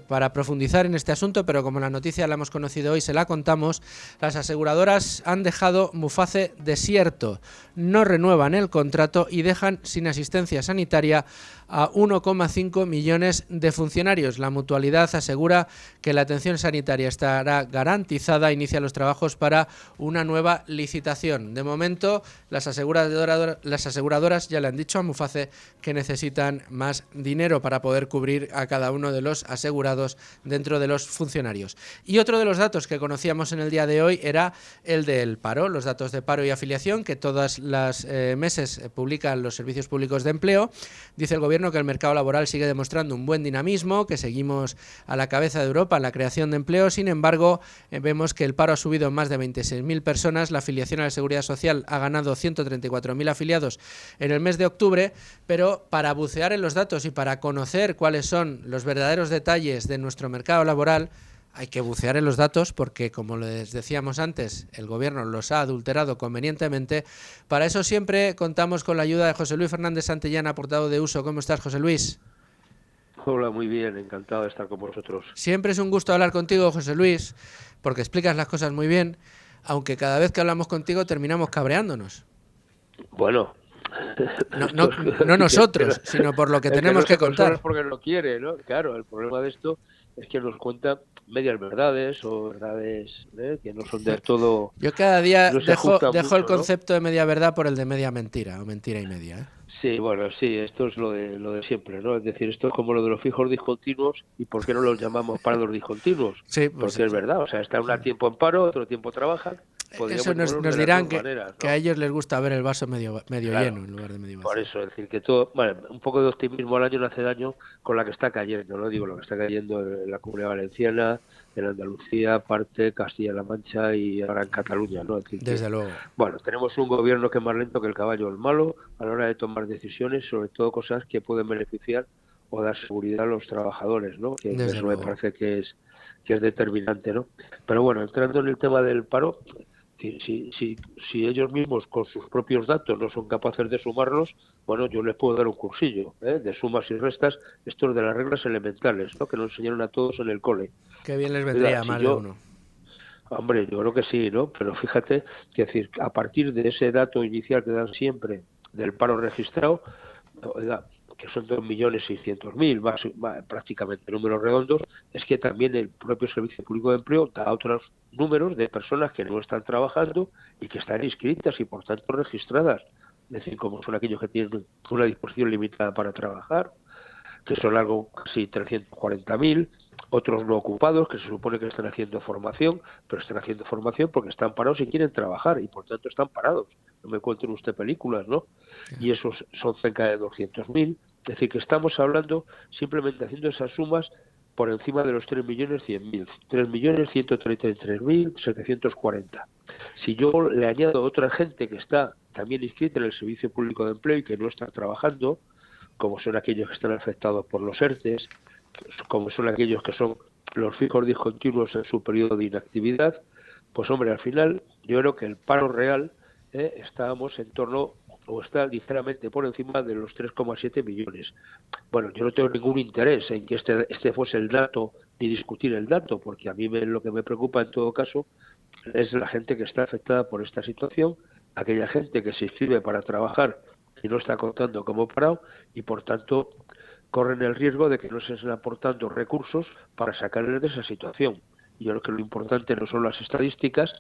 para profundizar en este asunto, pero como la noticia la hemos conocido hoy, se la contamos. Las aseguradoras han dejado Muface desierto, no renuevan el contrato y dejan sin asistencia sanitaria a 1,5 millones de funcionarios. La Mutualidad asegura que la atención sanitaria estará garantizada, inicia los trabajos para una nueva licitación. De momento, las aseguradoras ya le han dicho a Muface que necesitan más dinero para poder cubrir a cada uno de los asegurados dentro de los funcionarios. Y otro de los datos que conocíamos en el día de hoy era el del paro, los datos de paro y afiliación que todas las meses publican los servicios públicos de empleo. Dice el gobierno que el mercado laboral sigue demostrando un buen dinamismo, que seguimos a la cabeza de Europa en la creación de empleo. Sin embargo, vemos que el paro ha subido en más de 26.000 personas, la afiliación a la Seguridad Social ha ganado 134.000 afiliados en el mes de octubre, pero para bucear en los datos y para conocer cuáles son los verdaderos detalles de nuestro mercado laboral, hay que bucear en los datos porque, como les decíamos antes, el gobierno los ha adulterado convenientemente. Para eso siempre contamos con la ayuda de José Luis Fernández Santillana, portavoz de Uso. ¿Cómo estás, José Luis? Hola, muy bien, encantado de estar con vosotros. Siempre es un gusto hablar contigo, José Luis, porque explicas las cosas muy bien, aunque cada vez que hablamos contigo terminamos cabreándonos. Bueno... No nosotros, sino por lo que tenemos que contar. Porque lo quiere, ¿no? Claro, el problema de esto es que nos cuenta medias verdades o verdades que no son del todo... Yo cada día no dejo mucho, el concepto de media verdad por el de media mentira, o mentira y media. Sí, bueno, sí, esto es lo de siempre, ¿no? Es decir, esto es como lo de los fijos discontinuos, y ¿por qué no los llamamos parados discontinuos? Sí, pues Porque es verdad, o sea, están un tiempo en paro, otro tiempo trabajan, eso podríamos nos, llamarlos nos de las dirán dos maneras, que a ¿no? ellos les gusta ver el vaso medio lleno Claro, en lugar de medio por vacío. eso, es decir, que todo, bueno, un poco de optimismo al año no hace daño con la que está cayendo, ¿no? Digo, lo que está cayendo en la Comunidad Valenciana, en Andalucía, parte, Castilla-La Mancha y ahora en Cataluña, ¿no? Es decir, que, Desde luego. bueno, tenemos un gobierno que es más lento que el caballo, el malo, a la hora de tomar decisiones, sobre todo cosas que pueden beneficiar o dar seguridad a los trabajadores, ¿no? Que Desde eso me luego. parece que es determinante, ¿no? Pero bueno, entrando en el tema del paro, si ellos mismos con sus propios datos no son capaces de sumarlos, bueno, yo les puedo dar un cursillo de sumas y restas, estos de las reglas elementales, ¿no? Que nos enseñaron a todos en el cole. Qué bien les Oiga, vendría a si más de yo, uno. hombre, yo creo que sí, ¿no? Pero fíjate que decir, a partir de ese dato inicial que dan siempre del paro registrado, oiga, que son 2.600.000, prácticamente números redondos, es que también el propio Servicio Público de Empleo da otros números de personas que no están trabajando y que están inscritas y por tanto registradas. Es decir, como son aquellos que tienen una disposición limitada para trabajar, que son algo casi 340.000, otros no ocupados, que se supone que están haciendo formación, pero están haciendo formación porque están parados y quieren trabajar, y por tanto están parados. No me cuenten usted películas, ¿no? Y esos son cerca de 200.000. Es decir, que estamos hablando, simplemente haciendo esas sumas, por encima de los 3.100.000, 3.133.740. Si yo le añado a otra gente que está también inscrita en el Servicio Público de Empleo y que no está trabajando, como son aquellos que están afectados por los ERTES, como son aquellos que son los fijos discontinuos en su periodo de inactividad, pues hombre, al final yo creo que el paro real estábamos en torno o está ligeramente por encima de los 3,7 millones. Bueno, yo no tengo ningún interés en que este fuese el dato ni discutir el dato, porque a mí lo que me preocupa en todo caso es la gente que está afectada por esta situación, aquella gente que se inscribe para trabajar y no está contando como parado y por tanto corren el riesgo de que no se estén aportando recursos para sacarles de esa situación. Y yo creo que lo importante no son las estadísticas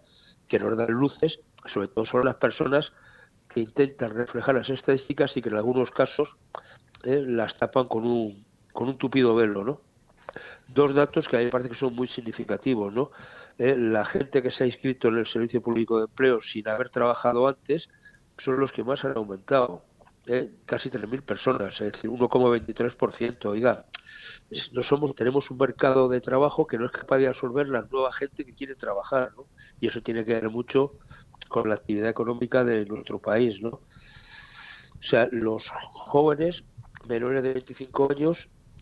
que nos dan luces, sobre todo son las personas que intentan reflejar las estadísticas y que en algunos casos las tapan con un tupido velo, ¿no? Dos datos que a mí me parece que son muy significativos, ¿no? La gente que se ha inscrito en el Servicio Público de Empleo sin haber trabajado antes son los que más han aumentado, casi 3.000 personas, es decir, 1,23%. Oiga, tenemos un mercado de trabajo que no es capaz de absorber la nueva gente que quiere trabajar, ¿no? Y eso tiene que ver mucho con la actividad económica de nuestro país, ¿no? O sea, los jóvenes menores de 25 años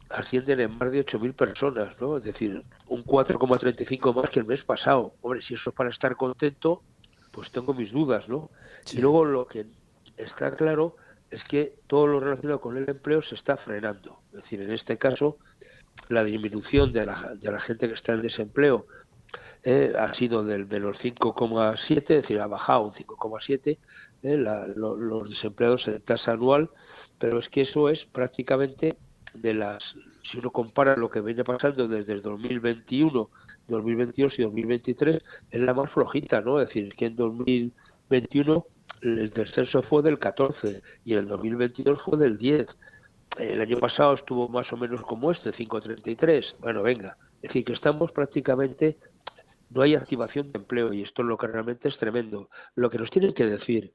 ascienden en más de 8.000 personas, ¿no? Es decir, un 4,35 más que el mes pasado. Hombre, si eso es para estar contento, pues tengo mis dudas, ¿no? Sí. Y luego lo que está claro es que todo lo relacionado con el empleo se está frenando. Es decir, en este caso, la disminución de la gente que está en desempleo ha sido de los 5,7, es decir, ha bajado un 5,7 los desempleados en tasa anual, pero es que eso es prácticamente si uno compara lo que viene pasando desde el 2021, 2022 y 2023, es la más flojita, ¿no? Es decir, que en 2021 el descenso fue del 14 y en el 2022 fue del 10. El año pasado estuvo más o menos como 5,33. Bueno, venga. Es decir, que estamos prácticamente, no hay activación de empleo y esto es lo que realmente es tremendo. Lo que nos tienen que decir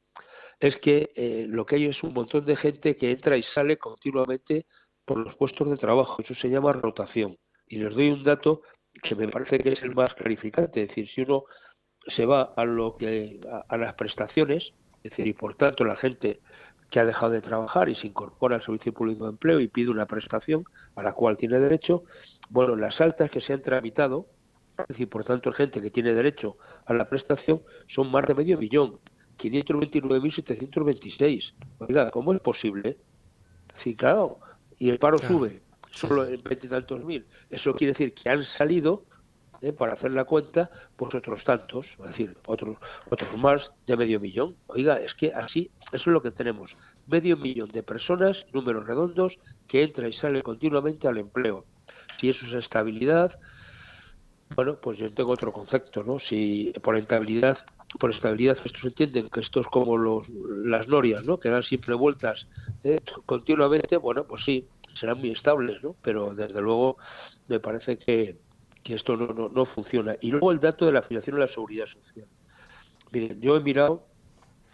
es que lo que hay es un montón de gente que entra y sale continuamente por los puestos de trabajo. Eso se llama rotación. Y les doy un dato que me parece que es el más clarificante. Es decir, si uno se va a las prestaciones, es decir, y por tanto la gente que ha dejado de trabajar y se incorpora al Servicio Público de Empleo y pide una prestación a la cual tiene derecho, bueno, las altas que se han tramitado, es decir, por tanto, gente que tiene derecho a la prestación, son más de 500.000, 529.726. Oiga, ¿cómo es posible? Sí, claro, y el paro sube, solo en 20 y tantos mil. Eso quiere decir que han salido, para hacer la cuenta, pues otros tantos, es decir, otros más de 500.000. Oiga, es que así, eso es lo que tenemos. 500.000 de personas, números redondos, que entra y sale continuamente al empleo. Si eso es estabilidad, bueno, pues yo tengo otro concepto, ¿no? Si por estabilidad por estabilidad, estos entienden que esto es como las norias, ¿no? Que dan siempre vueltas continuamente. Bueno, pues sí, serán muy estables, ¿no? Pero desde luego me parece que esto no funciona. Y luego el dato de la afiliación a la seguridad social. Miren, yo he mirado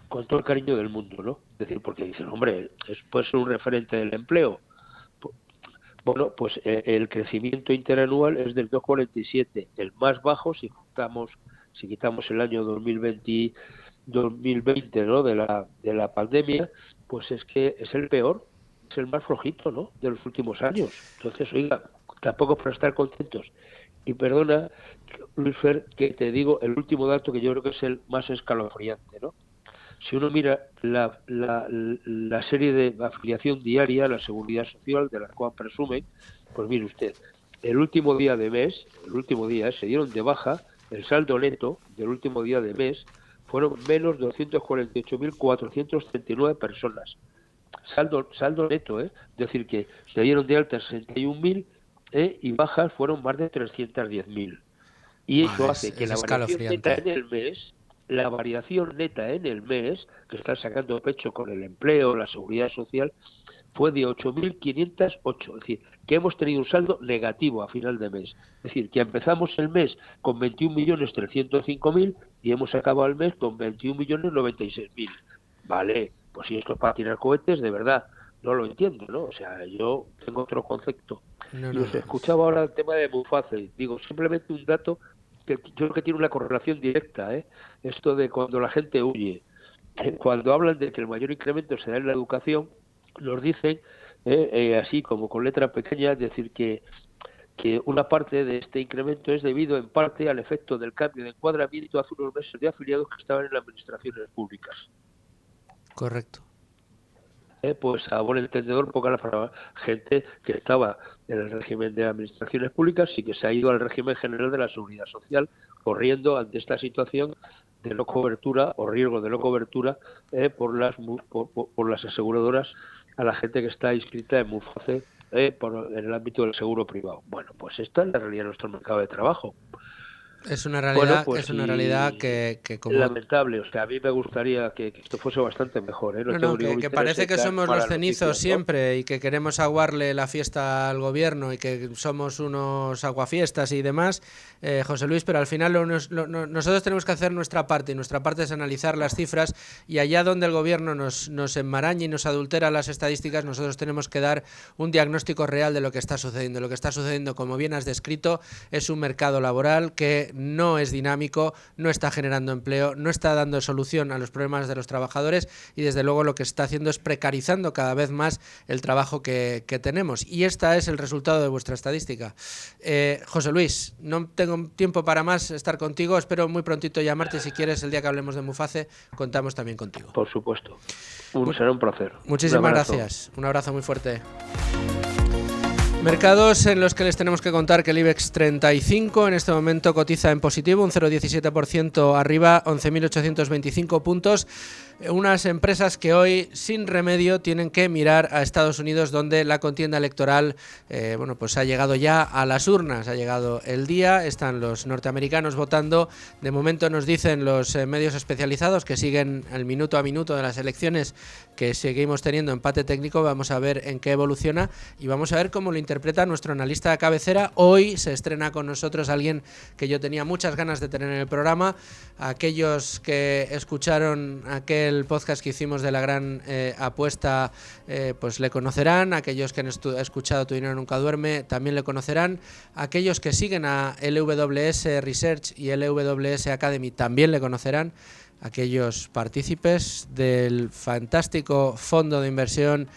con todo el cariño del mundo, ¿no? Es decir, porque dicen, hombre, puede ser un referente del empleo. Bueno, pues el crecimiento interanual es del 2,47, el más bajo si quitamos el año 2020, ¿no? de la pandemia, pues es que es el peor, es el más flojito, ¿no? De los últimos años. Entonces, oiga, tampoco para estar contentos. Y perdona, Luis Fer, que te digo el último dato que yo creo que es el más escalofriante, ¿no? Si uno mira la serie de afiliación diaria a la Seguridad Social de la cual presumen, pues mire usted, el último día se dieron de baja, el saldo neto del último día de mes fueron menos 248.439 personas. Saldo neto, es decir, que se dieron de alta 61.000 y bajas fueron más de 310.000. Y eso hace que la variación neta en el mes, que están sacando pecho con el empleo, la seguridad social, fue de 8.508. Es decir, que hemos tenido un saldo negativo a final de mes. Es decir, que empezamos el mes con 21.305.000 y hemos acabado el mes con 21.096.000. Vale, pues si esto es para tirar cohetes, de verdad, no lo entiendo, ¿no? O sea, yo tengo otro concepto. Y os escuchaba ahora el tema de Muface. Digo, simplemente un dato que yo creo que tiene una correlación directa, esto de cuando la gente huye. Cuando hablan de que el mayor incremento se da en la educación, nos dicen, así como con letra pequeña, es decir, que una parte de este incremento es debido en parte al efecto del cambio de encuadramiento hace unos meses de afiliados que estaban en las administraciones públicas. Correcto. Pues a buen entendedor, poca la gente que estaba en el régimen de administraciones públicas y que se ha ido al régimen general de la seguridad social, corriendo ante esta situación de no cobertura o riesgo de no cobertura por las aseguradoras a la gente que está inscrita en Muface en el ámbito del seguro privado. Bueno, pues esta es la realidad de nuestro mercado de trabajo. Es una realidad, que como... lamentable, o sea, a mí me gustaría que esto fuese bastante mejor, que parece que somos los cenizos siempre, ¿no? Y que queremos aguarle la fiesta al gobierno y que somos unos aguafiestas y demás, José Luis, pero al final nosotros tenemos que hacer nuestra parte, y nuestra parte es analizar las cifras, y allá donde el gobierno nos enmaraña y nos adultera las estadísticas, nosotros tenemos que dar un diagnóstico real de lo que está sucediendo. Lo que está sucediendo, como bien has descrito, es un mercado laboral que no es dinámico, no está generando empleo, no está dando solución a los problemas de los trabajadores y desde luego lo que está haciendo es precarizando cada vez más el trabajo que tenemos. Y este es el resultado de vuestra estadística. José Luis, no tengo tiempo para más estar contigo, espero muy prontito llamarte si quieres el día que hablemos de Muface, contamos también contigo. Por supuesto, será un placer. Muchísimas gracias, un abrazo muy fuerte. Mercados en los que les tenemos que contar que el IBEX 35 en este momento cotiza en positivo, un 0,17% arriba, 11.825 puntos. Unas empresas que hoy, sin remedio, tienen que mirar a Estados Unidos, donde la contienda electoral pues ha llegado ya a las urnas, ha llegado el día, están los norteamericanos votando. De momento nos dicen los medios especializados que siguen el minuto a minuto de las elecciones, que seguimos teniendo empate técnico. Vamos a ver en qué evoluciona y vamos a ver cómo lo interpreta nuestro analista de cabecera. Hoy se estrena con nosotros alguien que yo tenía muchas ganas de tener en el programa. Aquellos que escucharon aquel podcast que hicimos de la gran apuesta pues le conocerán, aquellos que han escuchado Tu dinero nunca duerme también le conocerán, aquellos que siguen a LWS Research y LWS Academy también le conocerán, aquellos partícipes del fantástico fondo de inversión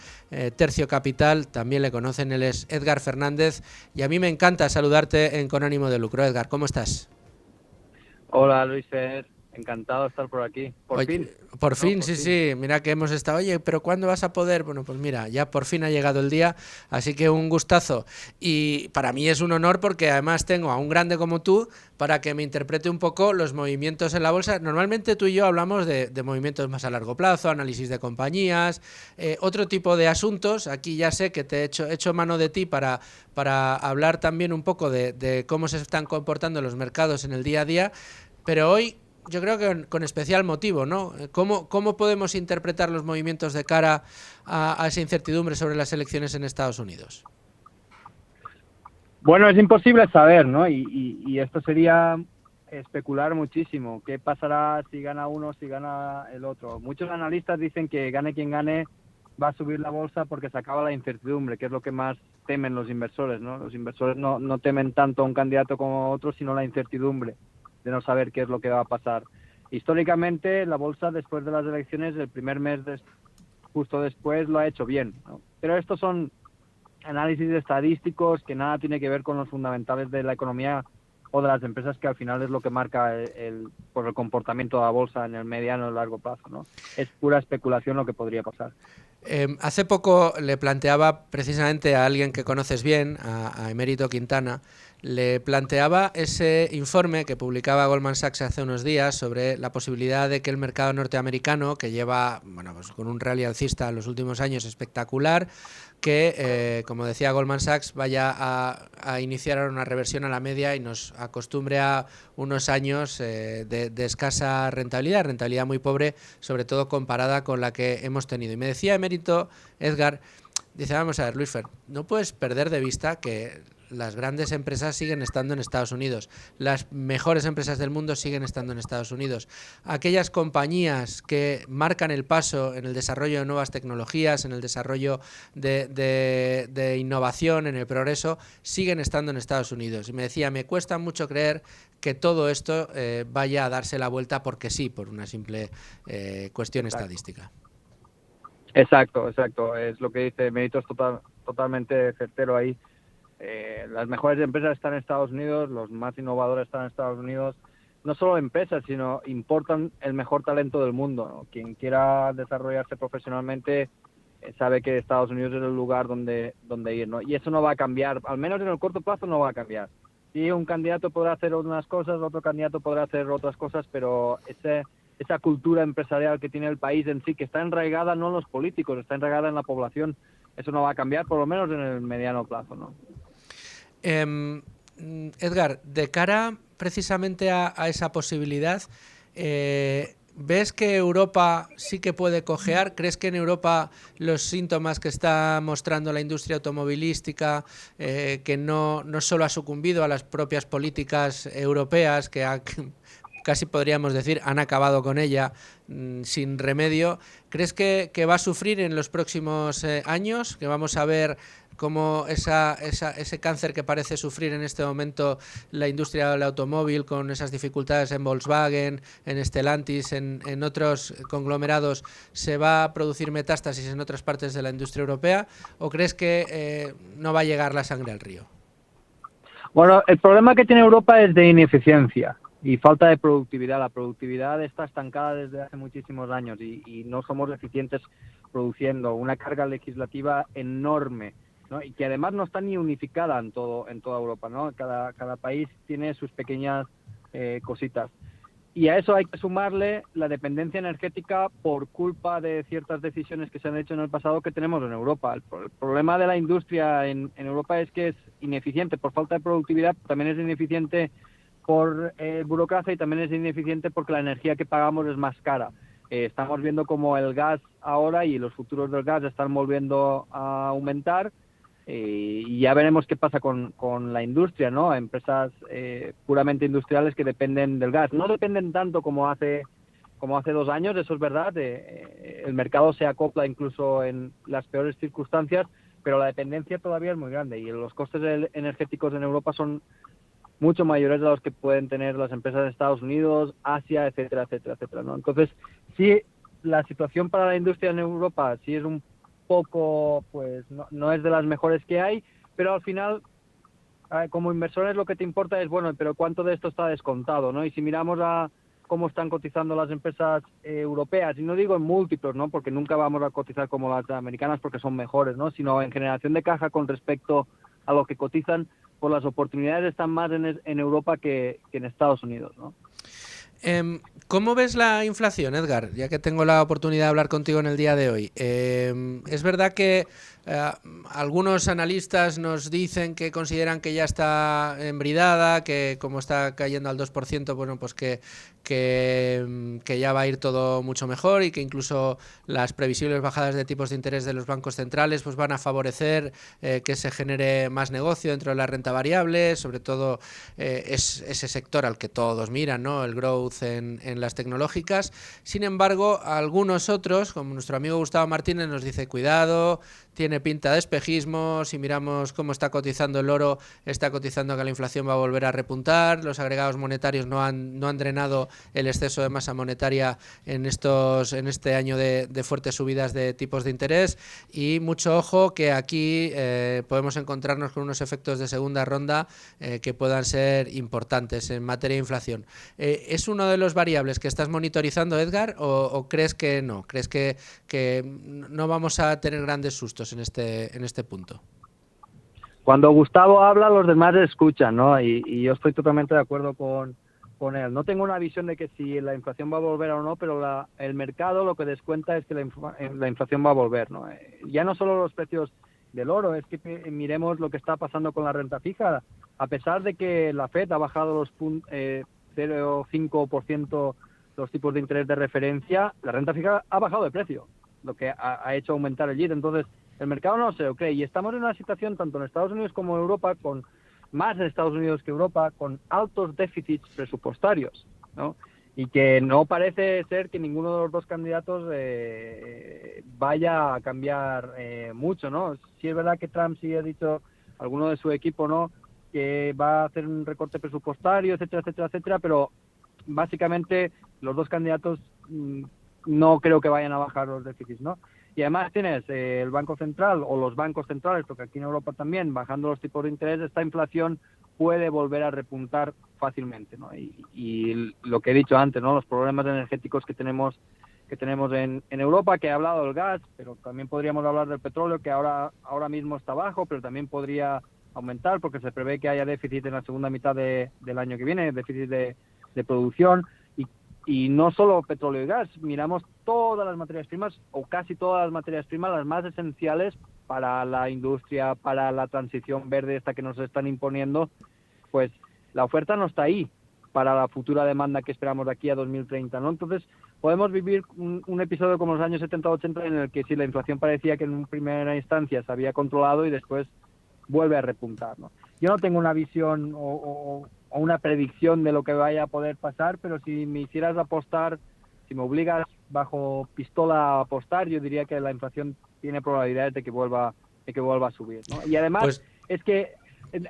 Tercio Capital también le conocen. Él es Edgar Fernández y a mí me encanta saludarte en Con ánimo de lucro. Edgar, ¿cómo estás? Hola Luis Fer, encantado de estar por aquí. Por fin, sí, mira que hemos estado, oye, pero ¿cuándo vas a poder? Bueno, pues mira, ya por fin ha llegado el día, así que un gustazo. Y para mí es un honor porque además tengo a un grande como tú para que me interprete un poco los movimientos en la bolsa. Normalmente tú y yo hablamos de movimientos más a largo plazo, análisis de compañías, otro tipo de asuntos. Aquí ya sé que te he hecho mano de ti para hablar también un poco de cómo se están comportando los mercados en el día a día, pero hoy yo creo que con especial motivo, ¿no? ¿Cómo podemos interpretar los movimientos de cara a esa incertidumbre sobre las elecciones en Estados Unidos? Bueno, es imposible saber, ¿no? Y esto sería especular muchísimo. ¿Qué pasará si gana uno, si gana el otro? Muchos analistas dicen que gane quien gane, va a subir la bolsa porque se acaba la incertidumbre, que es lo que más temen los inversores, ¿no? Los inversores no temen tanto a un candidato como a otro, sino la incertidumbre de no saber qué es lo que va a pasar. Históricamente, la bolsa después de las elecciones, el primer mes justo después, lo ha hecho bien, ¿no? Pero estos son análisis estadísticos que nada tiene que ver con los fundamentales de la economía o de las empresas, que al final es lo que marca el comportamiento de la bolsa en el mediano y largo plazo, ¿no? Es pura especulación lo que podría pasar. Hace poco le planteaba precisamente a alguien que conoces bien, a Emérito Quintana, le planteaba ese informe que publicaba Goldman Sachs hace unos días sobre la posibilidad de que el mercado norteamericano, que lleva pues con un rally alcista en los últimos años espectacular, que, como decía Goldman Sachs, vaya a iniciar una reversión a la media y nos acostumbre a unos años de escasa rentabilidad muy pobre, sobre todo comparada con la que hemos tenido. Y me decía Emérito, Edgar, dice, vamos a ver, Luis Fer, no puedes perder de vista que las grandes empresas siguen estando en Estados Unidos, las mejores empresas del mundo siguen estando en Estados Unidos. Aquellas compañías que marcan el paso en el desarrollo de nuevas tecnologías, en el desarrollo de innovación, en el progreso, siguen estando en Estados Unidos. Y me decía, me cuesta mucho creer que todo esto vaya a darse la vuelta porque sí, por una simple cuestión estadística. Exacto. Es lo que dice Mérito, es totalmente certero ahí. Las mejores empresas están en Estados Unidos, los más innovadores están en Estados Unidos. No solo empresas, sino importan el mejor talento del mundo, ¿no? Quien quiera desarrollarse profesionalmente sabe que Estados Unidos es el lugar donde ir, ¿no? Y eso no va a cambiar, al menos en el corto plazo no va a cambiar. Sí, un candidato podrá hacer unas cosas, otro candidato podrá hacer otras cosas, pero esa cultura empresarial que tiene el país en sí, que está enraigada no en los políticos, está enraigada en la población, eso no va a cambiar, por lo menos en el mediano plazo, ¿no? Edgar, de cara precisamente a esa posibilidad, ¿ves que Europa sí que puede cojear? ¿Crees que en Europa los síntomas que está mostrando la industria automovilística, que no solo ha sucumbido a las propias políticas europeas, que casi podríamos decir han acabado con ella sin remedio, ¿crees que va a sufrir en los próximos años? ¿Que vamos a ver cómo ese cáncer que parece sufrir en este momento la industria del automóvil, con esas dificultades en Volkswagen, en Stellantis, en otros conglomerados, se va a producir metástasis en otras partes de la industria europea? ¿O crees que no va a llegar la sangre al río? Bueno, el problema que tiene Europa es de ineficiencia y falta de productividad. La productividad está estancada desde hace muchísimos años y no somos eficientes produciendo una carga legislativa enorme, ¿no? Y que además no está ni unificada en toda Europa, ¿no? Cada país tiene sus pequeñas cositas. Y a eso hay que sumarle la dependencia energética por culpa de ciertas decisiones que se han hecho en el pasado que tenemos en Europa. El problema de la industria en Europa es que es ineficiente por falta de productividad, también es ineficiente por burocracia y también es ineficiente porque la energía que pagamos es más cara. Estamos viendo como el gas ahora y los futuros del gas están volviendo a aumentar. Y ya veremos qué pasa con la industria, ¿no? Empresas puramente industriales que dependen del gas. No dependen tanto como hace 2 años, eso es verdad. El mercado se acopla incluso en las peores circunstancias, pero la dependencia todavía es muy grande y los costes energéticos en Europa son mucho mayores a los que pueden tener las empresas de Estados Unidos, Asia, etcétera, etcétera, etcétera, ¿no? Entonces, sí, la situación para la industria en Europa sí es un poco, pues no es de las mejores que hay, pero al final como inversores lo que te importa es, bueno, pero cuánto de esto está descontado, ¿no? Y si miramos a cómo están cotizando las empresas europeas, y no digo en múltiplos, ¿no? Porque nunca vamos a cotizar como las americanas porque son mejores, ¿no? Sino en generación de caja con respecto a lo que cotizan, pues las oportunidades están más en Europa que en Estados Unidos, ¿no? ¿Cómo ves la inflación, Edgar? Ya que tengo la oportunidad de hablar contigo en el día de hoy. Es verdad que algunos analistas nos dicen que consideran que ya está embridada, que como está cayendo al 2%, bueno, pues que ya va a ir todo mucho mejor y que incluso las previsibles bajadas de tipos de interés de los bancos centrales pues van a favorecer que se genere más negocio dentro de la renta variable, sobre todo es ese sector al que todos miran, ¿no? El growth en las tecnológicas. Sin embargo, algunos otros, como nuestro amigo Gustavo Martínez, nos dice cuidado, tiene pinta de espejismo, si miramos cómo está cotizando el oro, está cotizando que la inflación va a volver a repuntar, los agregados monetarios no han drenado el exceso de masa monetaria en este año de fuertes subidas de tipos de interés, y mucho ojo que aquí podemos encontrarnos con unos efectos de segunda ronda que puedan ser importantes en materia de inflación. ¿Es uno de los variables que estás monitorizando, Edgar, o crees que no? ¿Crees que no vamos a tener grandes sustos en este punto? Cuando Gustavo habla, los demás escuchan, ¿no? Y yo estoy totalmente de acuerdo con él. No tengo una visión de que si la inflación va a volver o no, pero el mercado lo que descuenta es que la inflación va a volver, ¿no? Ya no solo los precios del oro, es que miremos lo que está pasando con la renta fija. A pesar de que la FED ha bajado los 0,5% los tipos de interés de referencia, la renta fija ha bajado de precio, lo que ha hecho aumentar el yield. Entonces, el mercado no se lo cree. Y estamos en una situación, tanto en Estados Unidos como en Europa, más en Estados Unidos que Europa, con altos déficits presupuestarios, ¿no? Y que no parece ser que ninguno de los dos candidatos vaya a cambiar mucho, ¿no? Sí es verdad que Trump sí ha dicho, alguno de su equipo, ¿no?, que va a hacer un recorte presupuestario, etcétera, etcétera, etcétera, pero básicamente los dos candidatos no creo que vayan a bajar los déficits, ¿no? Y además tienes el Banco Central o los bancos centrales, porque aquí en Europa también, bajando los tipos de interés, esta inflación puede volver a repuntar fácilmente, ¿no? Y lo que he dicho antes, ¿no?, los problemas energéticos que tenemos en Europa, que he hablado del gas, pero también podríamos hablar del petróleo, que ahora mismo está bajo, pero también podría aumentar porque se prevé que haya déficit en la segunda mitad del año que viene, déficit de producción. Y no solo petróleo y gas, miramos todas las materias primas, o casi todas las materias primas, las más esenciales para la industria, para la transición verde esta que nos están imponiendo, pues la oferta no está ahí para la futura demanda que esperamos de aquí a 2030, ¿no? Entonces, podemos vivir un episodio como los años 70-80 en el que sí, la inflación parecía que en una primera instancia se había controlado y después vuelve a repuntar, ¿no? Yo no tengo una visión o una predicción de lo que vaya a poder pasar, pero si me hicieras apostar, si me obligas bajo pistola a apostar, yo diría que la inflación tiene probabilidades de que vuelva a subir, ¿no? Y además pues, es que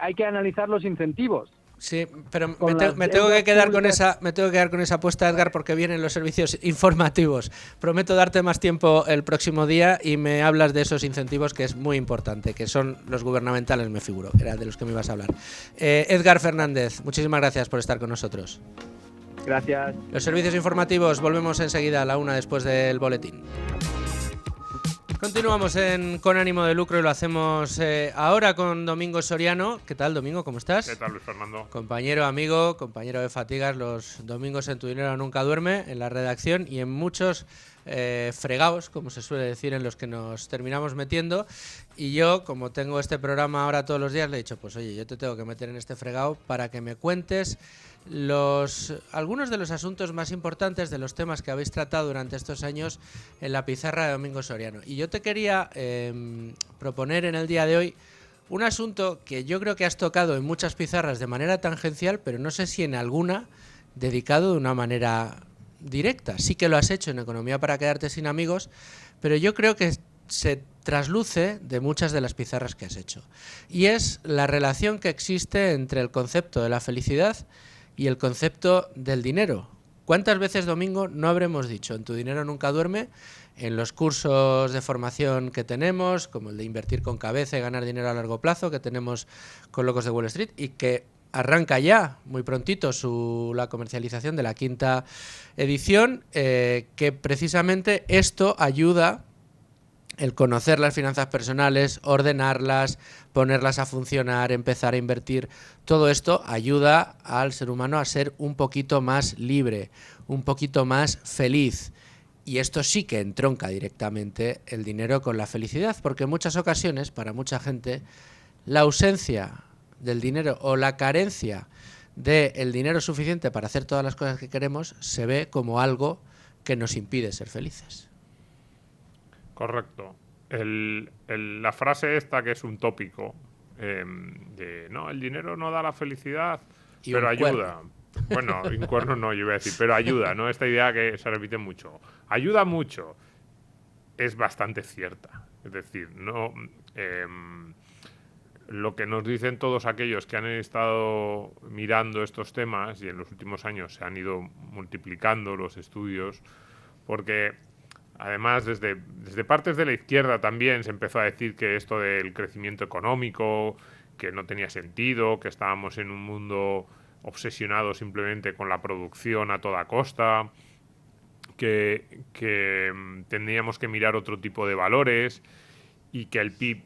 hay que analizar los incentivos. Sí, pero me tengo que quedar con esa apuesta, Edgar, porque vienen los servicios informativos. Prometo darte más tiempo el próximo día y me hablas de esos incentivos, que es muy importante, que son los gubernamentales, me figuro, era de los que me ibas a hablar. Edgar Fernández, muchísimas gracias por estar con nosotros. Gracias. Los servicios informativos, volvemos enseguida a la 1 después del boletín. Continuamos Con Ánimo de Lucro y lo hacemos ahora con Domingo Soriano. ¿Qué tal, Domingo? ¿Cómo estás? ¿Qué tal, Luis Fernando? Compañero, amigo, compañero de fatigas, los domingos en Tu Dinero Nunca Duerme, en la redacción y en muchos fregados, como se suele decir, en los que nos terminamos metiendo. Y yo, como tengo este programa ahora todos los días, le he dicho, pues oye, yo te tengo que meter en este fregado para que me cuentes algunos de los asuntos más importantes de los temas que habéis tratado durante estos años en la pizarra de Domingo Soriano. Y yo te quería proponer en el día de hoy un asunto que yo creo que has tocado en muchas pizarras de manera tangencial, pero no sé si en alguna dedicado de una manera directa. Sí que lo has hecho en Economía para quedarte sin amigos, pero yo creo que se trasluce de muchas de las pizarras que has hecho. Y es la relación que existe entre el concepto de la felicidad y el concepto del dinero. ¿Cuántas veces, Domingo, no habremos dicho en Tu Dinero Nunca Duerme, en los cursos de formación que tenemos, como el de Invertir con Cabeza y Ganar Dinero a Largo Plazo, que tenemos con Locos de Wall Street, y que arranca ya muy prontito la comercialización de la 5ª edición, que precisamente esto ayuda el conocer las finanzas personales, ordenarlas, ponerlas a funcionar, empezar a invertir, todo esto ayuda al ser humano a ser un poquito más libre, un poquito más feliz. Y esto sí que entronca directamente el dinero con la felicidad, porque en muchas ocasiones, para mucha gente, la ausencia del dinero o la carencia del dinero suficiente para hacer todas las cosas que queremos se ve como algo que nos impide ser felices. Correcto. La frase esta, que es un tópico, de no, el dinero no da la felicidad, Y pero un ayuda. cuerno. Bueno, un cuerno no, yo iba a decir, pero ayuda, ¿no? Esta idea que se repite mucho. Ayuda mucho. Es bastante cierta. Es decir, no... lo que nos dicen todos aquellos que han estado mirando estos temas, y en los últimos años se han ido multiplicando los estudios, porque además desde partes de la izquierda también se empezó a decir que esto del crecimiento económico, que no tenía sentido, que estábamos en un mundo obsesionado simplemente con la producción a toda costa, que tendríamos que mirar otro tipo de valores, y que el PIB,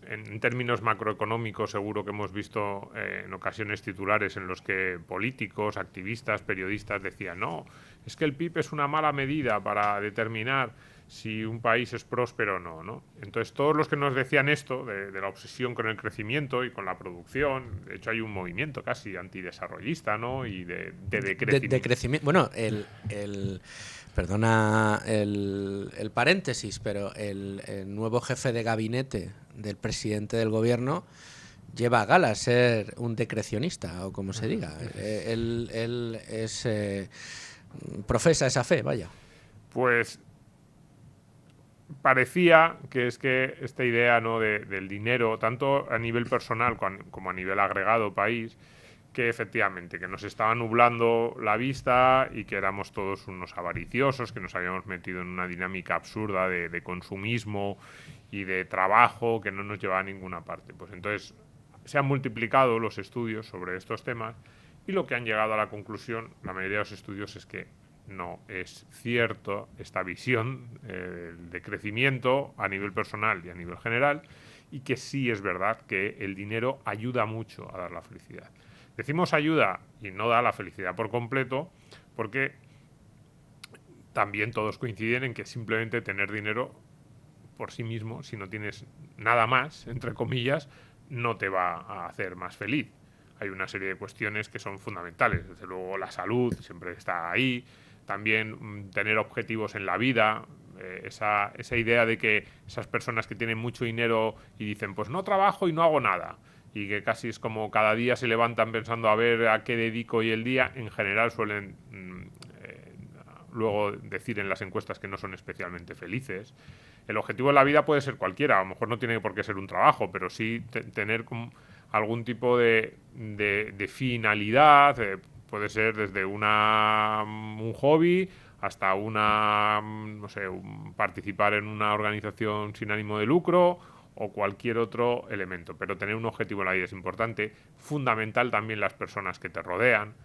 en términos macroeconómicos, seguro que hemos visto en ocasiones titulares en los que políticos, activistas, periodistas decían, no, es que el PIB es una mala medida para determinar si un país es próspero o no, ¿no? Entonces, todos los que nos decían esto, de la obsesión con el crecimiento y con la producción, de hecho hay un movimiento casi antidesarrollista, ¿no? Y de decrecimiento. De crecimiento. Bueno, perdona el paréntesis, pero el nuevo jefe de gabinete del presidente del gobierno lleva a gala ser un decrecionista, o como se diga. Él es profesa esa fe, vaya. Pues parecía que es que esta idea, ¿no?, del dinero, tanto a nivel personal como a nivel agregado país, que efectivamente que nos estaba nublando la vista y que éramos todos unos avariciosos, que nos habíamos metido en una dinámica absurda de consumismo y de trabajo que no nos llevaba a ninguna parte. Pues entonces se han multiplicado los estudios sobre estos temas, y lo que han llegado a la conclusión, la mayoría de los estudios, es que no es cierto esta visión de crecimiento a nivel personal y a nivel general, y que sí es verdad que el dinero ayuda mucho a dar la felicidad. Decimos ayuda y no da la felicidad por completo, porque también todos coinciden en que simplemente tener dinero por sí mismo, si no tienes nada más, entre comillas, no te va a hacer más feliz. Hay una serie de cuestiones que son fundamentales. Desde luego la salud siempre está ahí. También tener objetivos en la vida. Esa idea de que esas personas que tienen mucho dinero y dicen, pues no trabajo y no hago nada, y que casi es como cada día se levantan pensando a ver a qué dedico hoy el día, en general suelen luego decir en las encuestas que no son especialmente felices. El objetivo de la vida puede ser cualquiera, a lo mejor no tiene por qué ser un trabajo, pero sí tener algún tipo de finalidad. Puede ser desde un hobby hasta no sé, participar en una organización sin ánimo de lucro o cualquier otro elemento. Pero tener un objetivo en la vida es importante. Fundamental también las personas que te rodean.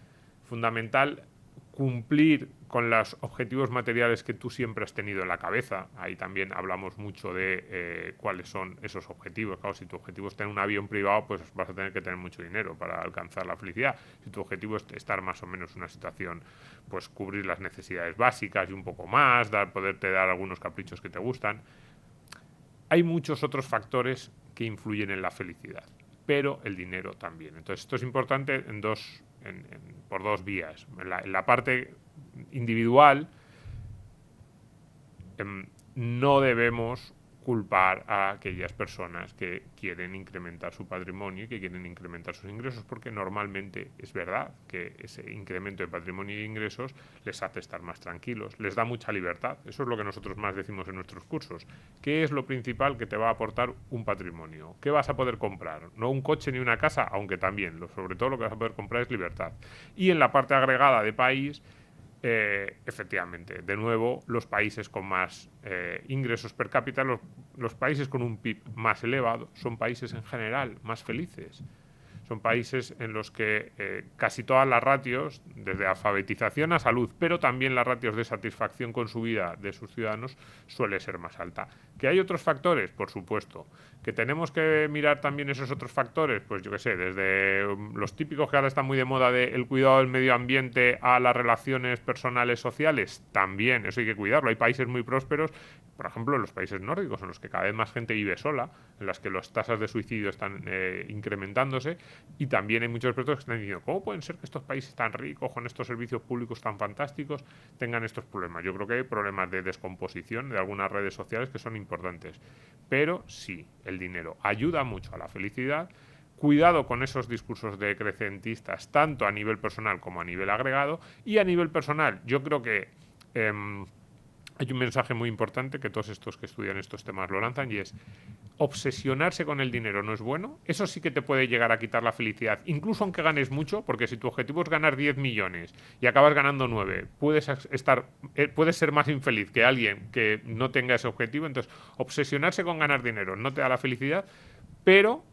Fundamental cumplir con los objetivos materiales que tú siempre has tenido en la cabeza. Ahí también hablamos mucho de cuáles son esos objetivos. Claro, si tu objetivo es tener un avión privado, pues vas a tener que tener mucho dinero para alcanzar la felicidad. Si tu objetivo es estar más o menos en una situación, pues cubrir las necesidades básicas y un poco más, poderte dar algunos caprichos que te gustan. Hay muchos otros factores que influyen en la felicidad, pero el dinero también. Entonces, esto es importante por dos vías. En la parte individual, no debemos culpar a aquellas personas que quieren incrementar su patrimonio y que quieren incrementar sus ingresos, porque normalmente es verdad que ese incremento de patrimonio y ingresos les hace estar más tranquilos, les da mucha libertad. Eso es lo que nosotros más decimos en nuestros cursos. ¿Qué es lo principal que te va a aportar un patrimonio? ¿Qué vas a poder comprar? No un coche ni una casa, aunque también, sobre todo lo que vas a poder comprar es libertad. Y en la parte agregada de país, efectivamente, de nuevo, los países con más ingresos per cápita, los países con un PIB más elevado, son países en general más felices. Son países en los que casi todas las ratios, desde alfabetización a salud, pero también las ratios de satisfacción con su vida de sus ciudadanos, suele ser más alta. ¿Que hay otros factores? Por supuesto. ¿Que tenemos que mirar también esos otros factores? Pues yo qué sé, desde los típicos que ahora están muy de moda del cuidado del medio ambiente a las relaciones personales sociales, también, eso hay que cuidarlo. Hay países muy prósperos, por ejemplo, los países nórdicos, en los que cada vez más gente vive sola, en las que las tasas de suicidio están incrementándose, y también hay muchos expertos que están diciendo, ¿cómo pueden ser que estos países tan ricos, con estos servicios públicos tan fantásticos, tengan estos problemas? Yo creo que hay problemas de descomposición de algunas redes sociales que son importantes, pero sí, el dinero ayuda mucho a la felicidad. Cuidado con esos discursos decrecentistas, tanto a nivel personal como a nivel agregado. Y a nivel personal, yo creo que hay un mensaje muy importante que todos estos que estudian estos temas lo lanzan, y es: obsesionarse con el dinero no es bueno. Eso sí que te puede llegar a quitar la felicidad, incluso aunque ganes mucho, porque si tu objetivo es ganar 10 millones y acabas ganando 9, puedes ser más infeliz que alguien que no tenga ese objetivo. Entonces, obsesionarse con ganar dinero no te da la felicidad, pero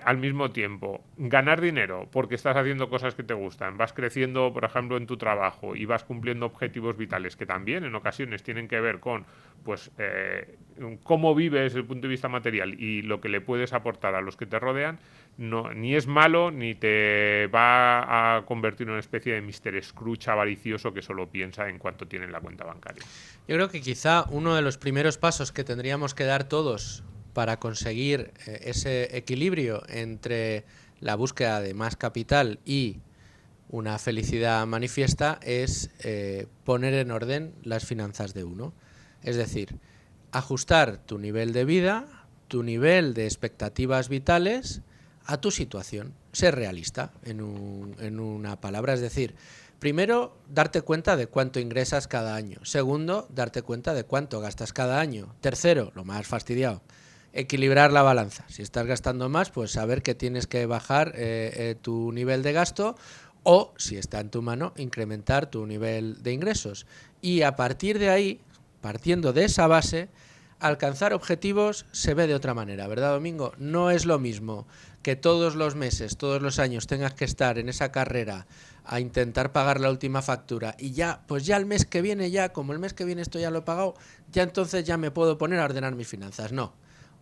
al mismo tiempo, ganar dinero porque estás haciendo cosas que te gustan, vas creciendo, por ejemplo, en tu trabajo y vas cumpliendo objetivos vitales que también en ocasiones tienen que ver con pues cómo vives desde el punto de vista material y lo que le puedes aportar a los que te rodean, no, ni es malo ni te va a convertir en una especie de Mr. Scrooge avaricioso que solo piensa en cuánto tiene en la cuenta bancaria. Yo creo que quizá uno de los primeros pasos que tendríamos que dar todos para conseguir ese equilibrio entre la búsqueda de más capital y una felicidad manifiesta es poner en orden las finanzas de uno. Es decir, ajustar tu nivel de vida, tu nivel de expectativas vitales a tu situación. Ser realista, en una palabra. Es decir, primero, darte cuenta de cuánto ingresas cada año. Segundo, darte cuenta de cuánto gastas cada año. Tercero, lo más fastidiado, equilibrar la balanza. Si estás gastando más, pues saber que tienes que bajar tu nivel de gasto, o, si está en tu mano, incrementar tu nivel de ingresos. Y a partir de ahí, partiendo de esa base, alcanzar objetivos se ve de otra manera, ¿verdad, Domingo? No es lo mismo que todos los meses, todos los años tengas que estar en esa carrera a intentar pagar la última factura y ya, pues ya el mes que viene, ya como el mes que viene esto ya lo he pagado, ya entonces ya me puedo poner a ordenar mis finanzas. No.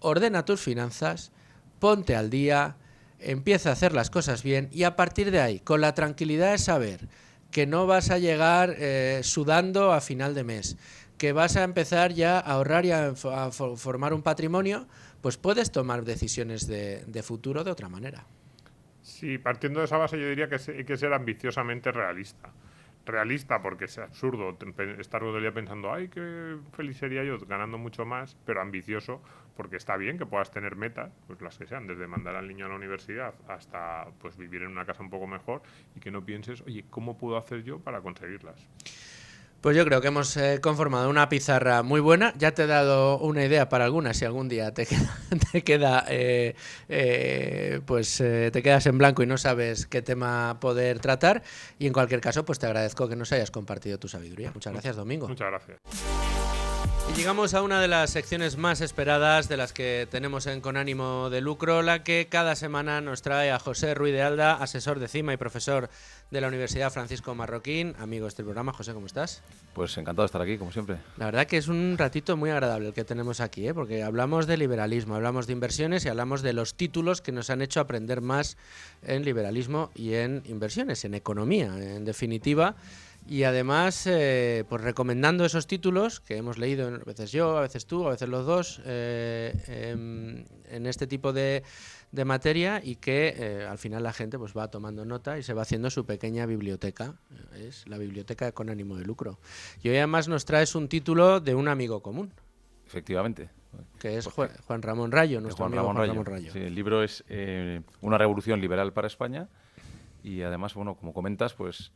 Ordena tus finanzas, ponte al día, empieza a hacer las cosas bien, y a partir de ahí, con la tranquilidad de saber que no vas a llegar sudando a final de mes, que vas a empezar ya a ahorrar y a formar un patrimonio, pues puedes tomar decisiones de futuro de otra manera. Sí, partiendo de esa base yo diría que hay que ser ambiciosamente realista. Realista porque es absurdo estar todo el día pensando, ay, qué feliz sería yo ganando mucho más, pero ambicioso porque está bien que puedas tener metas, pues las que sean, desde mandar al niño a la universidad hasta pues vivir en una casa un poco mejor, y que no pienses, oye, ¿cómo puedo hacer yo para conseguirlas? Pues yo creo que hemos conformado una pizarra muy buena. Ya te he dado una idea para algunas. Si algún día te quedas en blanco y no sabes qué tema poder tratar. Y en cualquier caso, pues te agradezco que nos hayas compartido tu sabiduría. Muchas gracias, Domingo. Muchas gracias. Y llegamos a una de las secciones más esperadas de las que tenemos en Con Ánimo de Lucro, la que cada semana nos trae a José Ruiz de Alda, asesor de CIMA y profesor de la Universidad Francisco Marroquín. Amigo de este programa. José, ¿cómo estás? Pues encantado de estar aquí, como siempre. La verdad que es un ratito muy agradable el que tenemos aquí, porque hablamos de liberalismo, hablamos de inversiones y hablamos de los títulos que nos han hecho aprender más en liberalismo y en inversiones, en economía, en definitiva. Y además, pues recomendando esos títulos que hemos leído, a veces yo, a veces tú, a veces los dos, en este tipo de materia, y que al final la gente pues va tomando nota y se va haciendo su pequeña biblioteca. Es la biblioteca Con Ánimo de Lucro. Y hoy además nos traes un título de un amigo común. Efectivamente. Que es Juan Ramón Rayo, nuestro amigo Juan Ramón Rayo. Sí, el libro es Una revolución liberal para España, y además, bueno, como comentas, pues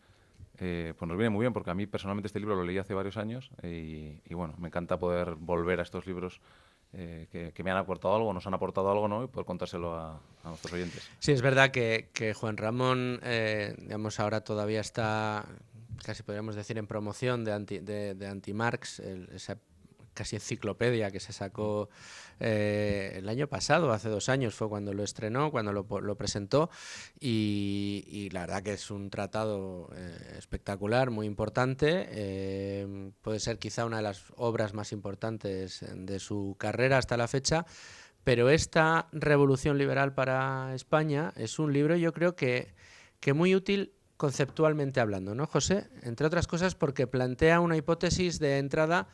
nos viene muy bien, porque a mí personalmente este libro lo leí hace varios años y bueno, me encanta poder volver a estos libros que me han aportado algo, nos han aportado algo, ¿no? Y poder contárselo a nuestros oyentes. Sí, es verdad que Juan Ramón, digamos, ahora todavía está, casi podríamos decir, en promoción de Anti-Marx, esa casi enciclopedia que se sacó el año pasado, hace 2 años fue cuando lo estrenó, cuando lo presentó, y la verdad que es un tratado espectacular, muy importante, puede ser quizá una de las obras más importantes de su carrera hasta la fecha. Pero esta Revolución Liberal para España es un libro, yo creo que muy útil conceptualmente hablando, ¿no, José? Entre otras cosas porque plantea una hipótesis de entrada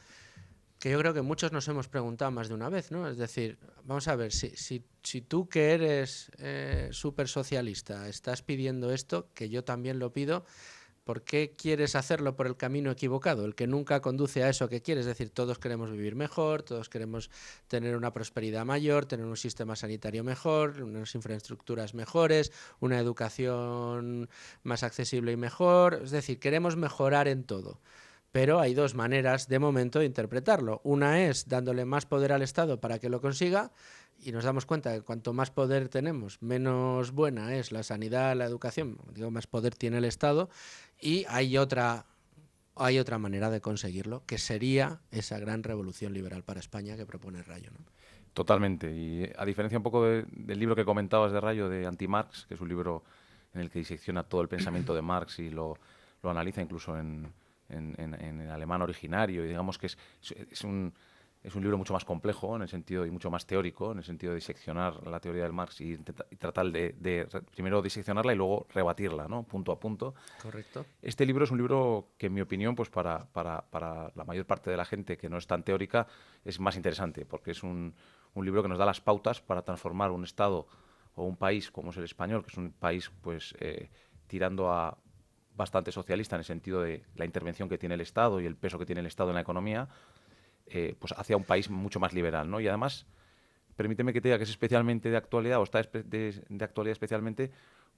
que yo creo que muchos nos hemos preguntado más de una vez, ¿no? Es decir, vamos a ver, si tú que eres súper socialista estás pidiendo esto, que yo también lo pido, ¿por qué quieres hacerlo por el camino equivocado? El que nunca conduce a eso que quieres. Es decir, todos queremos vivir mejor, todos queremos tener una prosperidad mayor, tener un sistema sanitario mejor, unas infraestructuras mejores, una educación más accesible y mejor. Es decir, queremos mejorar en todo. Pero hay 2 maneras de momento de interpretarlo. Una es dándole más poder al Estado para que lo consiga, y nos damos cuenta que cuanto más poder tenemos, menos buena es la sanidad, la educación, digo, más poder tiene el Estado, y hay otra manera de conseguirlo, que sería esa gran revolución liberal para España que propone Rayo, ¿no? Totalmente. Y a diferencia un poco del libro que comentabas de Rayo, de Anti-Marx, que es un libro en el que disecciona todo el pensamiento de Marx y lo analiza incluso en el alemán originario, y digamos que es un libro mucho más complejo en el sentido y mucho más teórico en el sentido de diseccionar la teoría del Marx y tratar de primero diseccionarla y luego rebatirla, ¿no? Punto a punto. Correcto. Este libro es un libro que, en mi opinión, pues para la mayor parte de la gente que no es tan teórica, es más interesante, porque es un libro que nos da las pautas para transformar un Estado o un país como es el español, que es un país pues tirando a bastante socialista en el sentido de la intervención que tiene el Estado y el peso que tiene el Estado en la economía, pues hacia un país mucho más liberal, ¿no? Y además, permíteme que te diga que es especialmente de actualidad, o está de actualidad especialmente,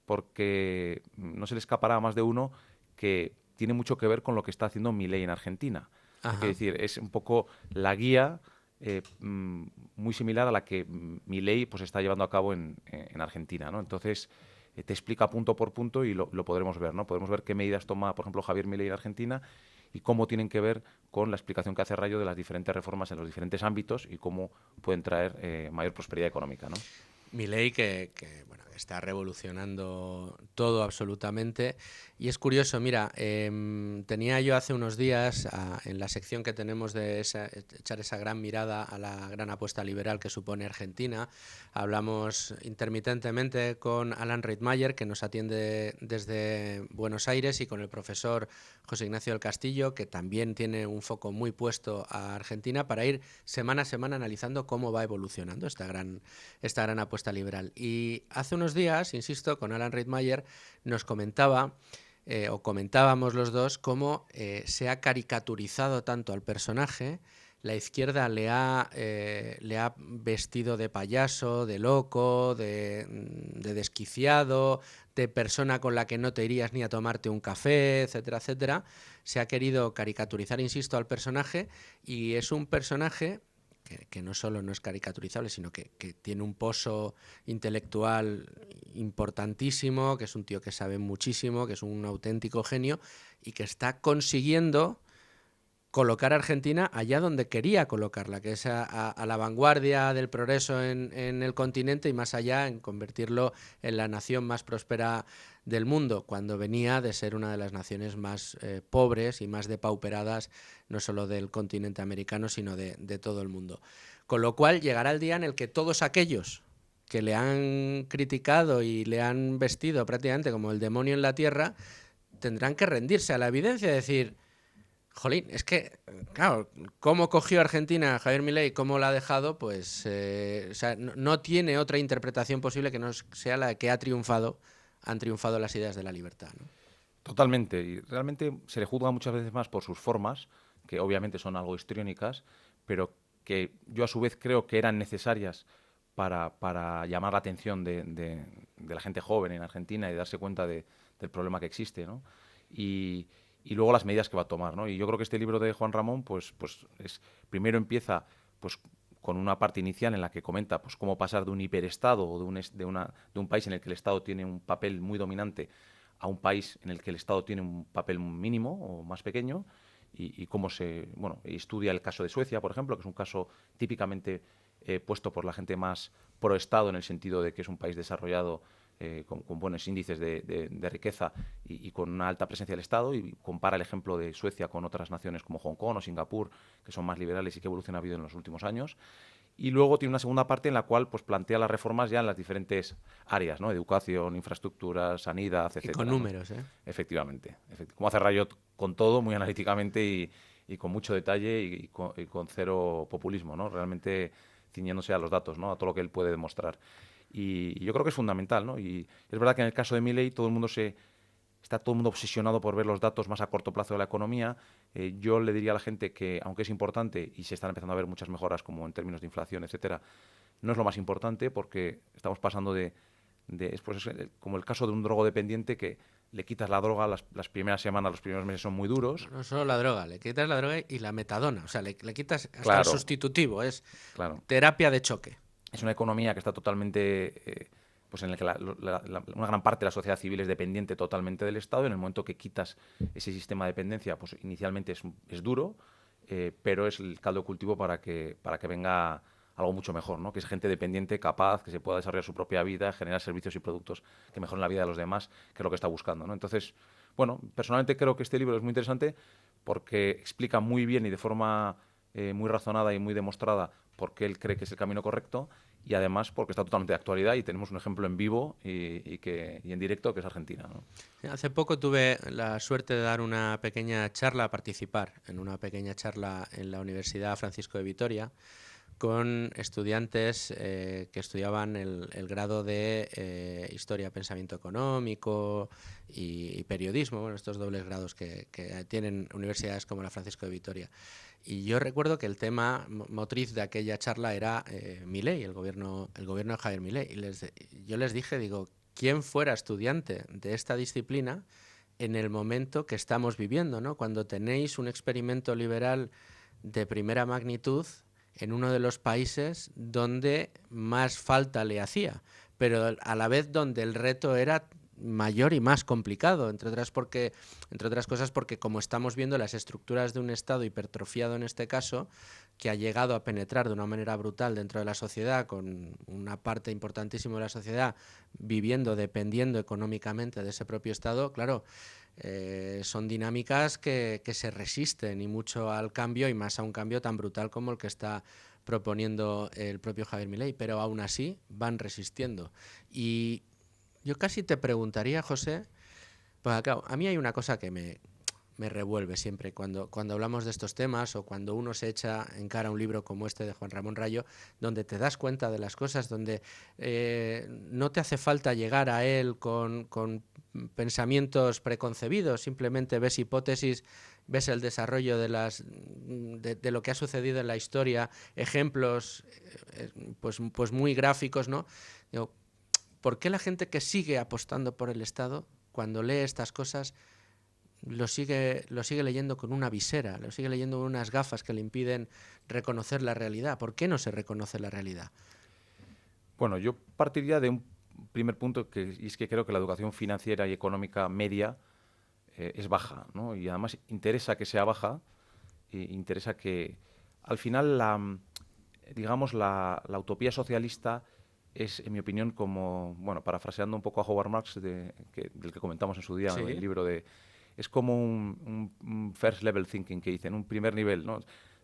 porque no se le escapará a más de uno que tiene mucho que ver con lo que está haciendo Milei en Argentina. Es decir, es un poco la guía muy similar a la que Milei pues está llevando a cabo en Argentina, ¿no? Entonces, te explica punto por punto y lo podremos ver, ¿no? Podremos ver qué medidas toma, por ejemplo, Javier Milei en Argentina y cómo tienen que ver con la explicación que hace Rayo de las diferentes reformas en los diferentes ámbitos y cómo pueden traer mayor prosperidad económica, ¿no? Milei que bueno, está revolucionando todo absolutamente. Y es curioso, mira, tenía yo hace unos días en la sección que tenemos de echar esa gran mirada a la gran apuesta liberal que supone Argentina, hablamos intermitentemente con Alan Reitmayer, que nos atiende desde Buenos Aires, y con el profesor José Ignacio del Castillo, que también tiene un foco muy puesto a Argentina, para ir semana a semana analizando cómo va evolucionando esta gran apuesta liberal. Y hace unos días, insisto, con Alan Reitmayer nos comentaba, o comentábamos los dos, cómo se ha caricaturizado tanto al personaje. La izquierda le ha vestido de payaso, de loco, de desquiciado, de persona con la que no te irías ni a tomarte un café, etcétera, etcétera. Se ha querido caricaturizar, insisto, al personaje, y es un personaje que no solo no es caricaturizable, sino que tiene un pozo intelectual importantísimo, que es un tío que sabe muchísimo, que es un auténtico genio y que está consiguiendo colocar a Argentina allá donde quería colocarla, que es a la vanguardia del progreso en el continente y más allá, en convertirlo en la nación más próspera del mundo, cuando venía de ser una de las naciones más pobres y más depauperadas, no solo del continente americano, sino de todo el mundo. Con lo cual llegará el día en el que todos aquellos que le han criticado y le han vestido prácticamente como el demonio en la tierra, tendrán que rendirse a la evidencia, decir: jolín, es que, claro, cómo cogió Argentina a Javier Milei, cómo la ha dejado, pues o sea, no tiene otra interpretación posible que no sea la de que han triunfado las ideas de la libertad, ¿no? Totalmente, y realmente se le juzga muchas veces más por sus formas, que obviamente son algo histriónicas, pero que yo a su vez creo que eran necesarias para llamar la atención de la gente joven en Argentina y darse cuenta del problema que existe, ¿no? Y luego las medidas que va a tomar, ¿no? Y yo creo que este libro de Juan Ramón, pues primero empieza pues con una parte inicial en la que comenta pues cómo pasar de un hiperestado o de un país en el que el Estado tiene un papel muy dominante a un país en el que el Estado tiene un papel mínimo o más pequeño, y cómo se estudia el caso de Suecia, por ejemplo, que es un caso típicamente puesto por la gente más pro Estado, en el sentido de que es un país desarrollado con buenos índices de riqueza y con una alta presencia del Estado, y compara el ejemplo de Suecia con otras naciones como Hong Kong o Singapur, que son más liberales y qué evolución ha habido en los últimos años. Y luego tiene una segunda parte en la cual pues plantea las reformas ya en las diferentes áreas, ¿no? Educación, infraestructura, sanidad, etcétera. Y con números, ¿no? Efectivamente. Como hace Rayot con todo, muy analíticamente y con mucho detalle y con cero populismo, ¿no? Realmente ciñéndose a los datos, ¿no? A todo lo que él puede demostrar. Y yo creo que es fundamental, ¿no? Y es verdad que en el caso de Milei está todo el mundo obsesionado por ver los datos más a corto plazo de la economía. Yo le diría a la gente que, aunque es importante y se están empezando a ver muchas mejoras como en términos de inflación, etcétera, no es lo más importante, porque estamos pasando pues, como el caso de un drogodependiente, que le quitas la droga, las primeras semanas, los primeros meses son muy duros. No solo la droga, le quitas la droga y la metadona, o sea, le quitas hasta Claro. el sustitutivo, es Claro. terapia de choque. Es una economía que está totalmente, pues en la que una gran parte de la sociedad civil es dependiente totalmente del Estado, y en el momento que quitas ese sistema de dependencia, pues inicialmente es duro, pero es el caldo de cultivo para que venga algo mucho mejor, ¿no? Que es gente dependiente, capaz, que se pueda desarrollar su propia vida, generar servicios y productos que mejoren la vida de los demás, que es lo que está buscando, ¿no? Entonces, bueno, personalmente creo que este libro es muy interesante porque explica muy bien y de forma muy razonada y muy demostrada por qué él cree que es el camino correcto, y además porque está totalmente de actualidad y tenemos un ejemplo en vivo y en directo, que es Argentina, ¿no? Hace poco tuve la suerte de dar una pequeña charla, participar en una pequeña charla en la Universidad Francisco de Vitoria con estudiantes que estudiaban el grado de Historia, Pensamiento Económico y Periodismo, bueno, estos dobles grados que tienen universidades como la Francisco de Vitoria. Y yo recuerdo que el tema motriz de aquella charla era Milei, el gobierno de Javier Milei. Y yo les dije, digo, ¿quién fuera estudiante de esta disciplina en el momento que estamos viviendo, ¿no? Cuando tenéis un experimento liberal de primera magnitud en uno de los países donde más falta le hacía, pero a la vez donde el reto era mayor y más complicado, entre otras cosas porque, como estamos viendo, las estructuras de un Estado hipertrofiado en este caso, que ha llegado a penetrar de una manera brutal dentro de la sociedad, con una parte importantísima de la sociedad dependiendo económicamente de ese propio Estado, claro, son dinámicas que se resisten y mucho al cambio, y más a un cambio tan brutal como el que está proponiendo el propio Javier Milei, pero aún así van resistiendo. Y yo casi te preguntaría, José, pues claro, a mí hay una cosa que me revuelve siempre cuando hablamos de estos temas, o cuando uno se echa en cara un libro como este de Juan Ramón Rayo, donde te das cuenta de las cosas, donde no te hace falta llegar a él con pensamientos preconcebidos, simplemente ves hipótesis, ves el desarrollo de lo que ha sucedido en la historia, ejemplos pues muy gráficos, ¿no? Digo, ¿por qué la gente que sigue apostando por el Estado, cuando lee estas cosas, lo sigue leyendo con una visera, lo sigue leyendo con unas gafas que le impiden reconocer la realidad? ¿Por qué no se reconoce la realidad? Bueno, yo partiría de un primer punto, y es que creo que la educación financiera y económica media es baja, ¿no? Y además interesa que sea baja, interesa que al final la utopía socialista es, en mi opinión, como, bueno, parafraseando un poco a Howard Marks, del que comentamos en su día, ¿Sí? ¿no? El libro es como un first level thinking, que dicen, un primer nivel, ¿no?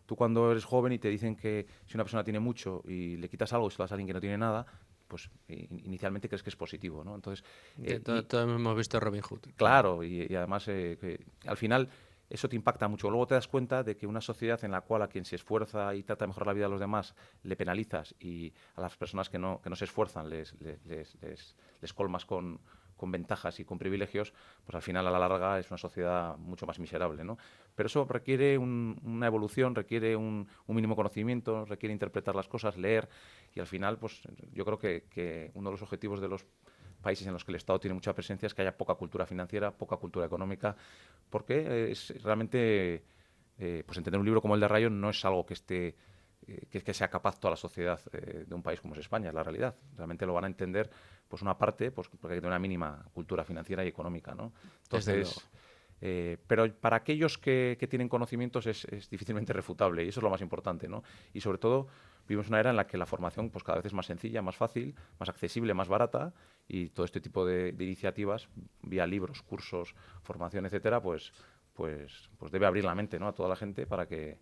Tú cuando eres joven y te dicen que si una persona tiene mucho y le quitas algo y se lo das a alguien que no tiene nada, pues inicialmente crees que es positivo, ¿no? Entonces, todos hemos visto Robin Hood. Claro, y además que al final eso te impacta mucho. Luego te das cuenta de que una sociedad en la cual a quien se esfuerza y trata de mejorar la vida de los demás le penalizas, y a las personas que no se esfuerzan les colmas con ventajas y con privilegios, pues al final a la larga es una sociedad mucho más miserable, ¿no? Pero eso requiere una evolución, requiere un mínimo conocimiento, requiere interpretar las cosas, leer, y al final pues yo creo que uno de los objetivos de los países en los que el Estado tiene mucha presencia es que haya poca cultura financiera, poca cultura económica, porque es realmente pues entender un libro como el de Rayo no es algo que sea capaz toda la sociedad de un país como es España, es la realidad. Realmente lo van a entender pues una parte, pues porque hay que tener una mínima cultura financiera y económica, ¿no? Entonces, Pero para aquellos que tienen conocimientos es difícilmente refutable y eso es lo más importante, ¿no? Y sobre todo vivimos una era en la que la formación pues, cada vez es más sencilla, más fácil, más accesible, más barata y todo este tipo de iniciativas, vía libros, cursos, formación, etcétera, pues debe abrir la mente, ¿no? a toda la gente para que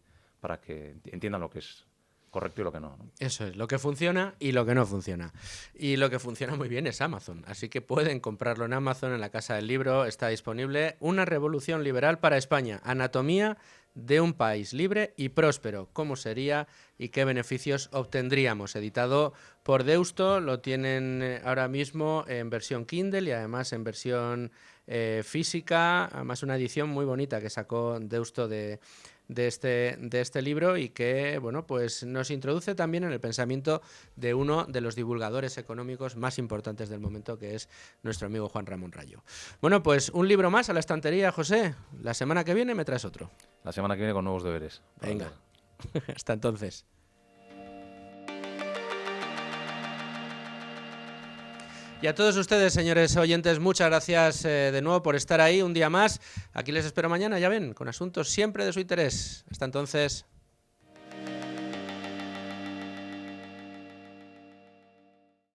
entiendan lo que es correcto y lo que no, ¿no? Eso es, lo que funciona y lo que no funciona. Y lo que funciona muy bien es Amazon, así que pueden comprarlo en Amazon, en la Casa del Libro, está disponible Una revolución liberal para España, anatomía de un país libre y próspero, cómo sería y qué beneficios obtendríamos. Editado por Deusto, lo tienen ahora mismo en versión Kindle y además en versión física, además una edición muy bonita que sacó Deusto de este libro y que bueno pues nos introduce también en el pensamiento de uno de los divulgadores económicos más importantes del momento, que es nuestro amigo Juan Ramón Rayo. Bueno, pues un libro más a la estantería, José. La semana que viene me traes otro. La semana que viene con nuevos deberes. Venga, hasta entonces. Y a todos ustedes, señores oyentes, muchas gracias de nuevo por estar ahí un día más. Aquí les espero mañana, ya ven, con asuntos siempre de su interés. Hasta entonces.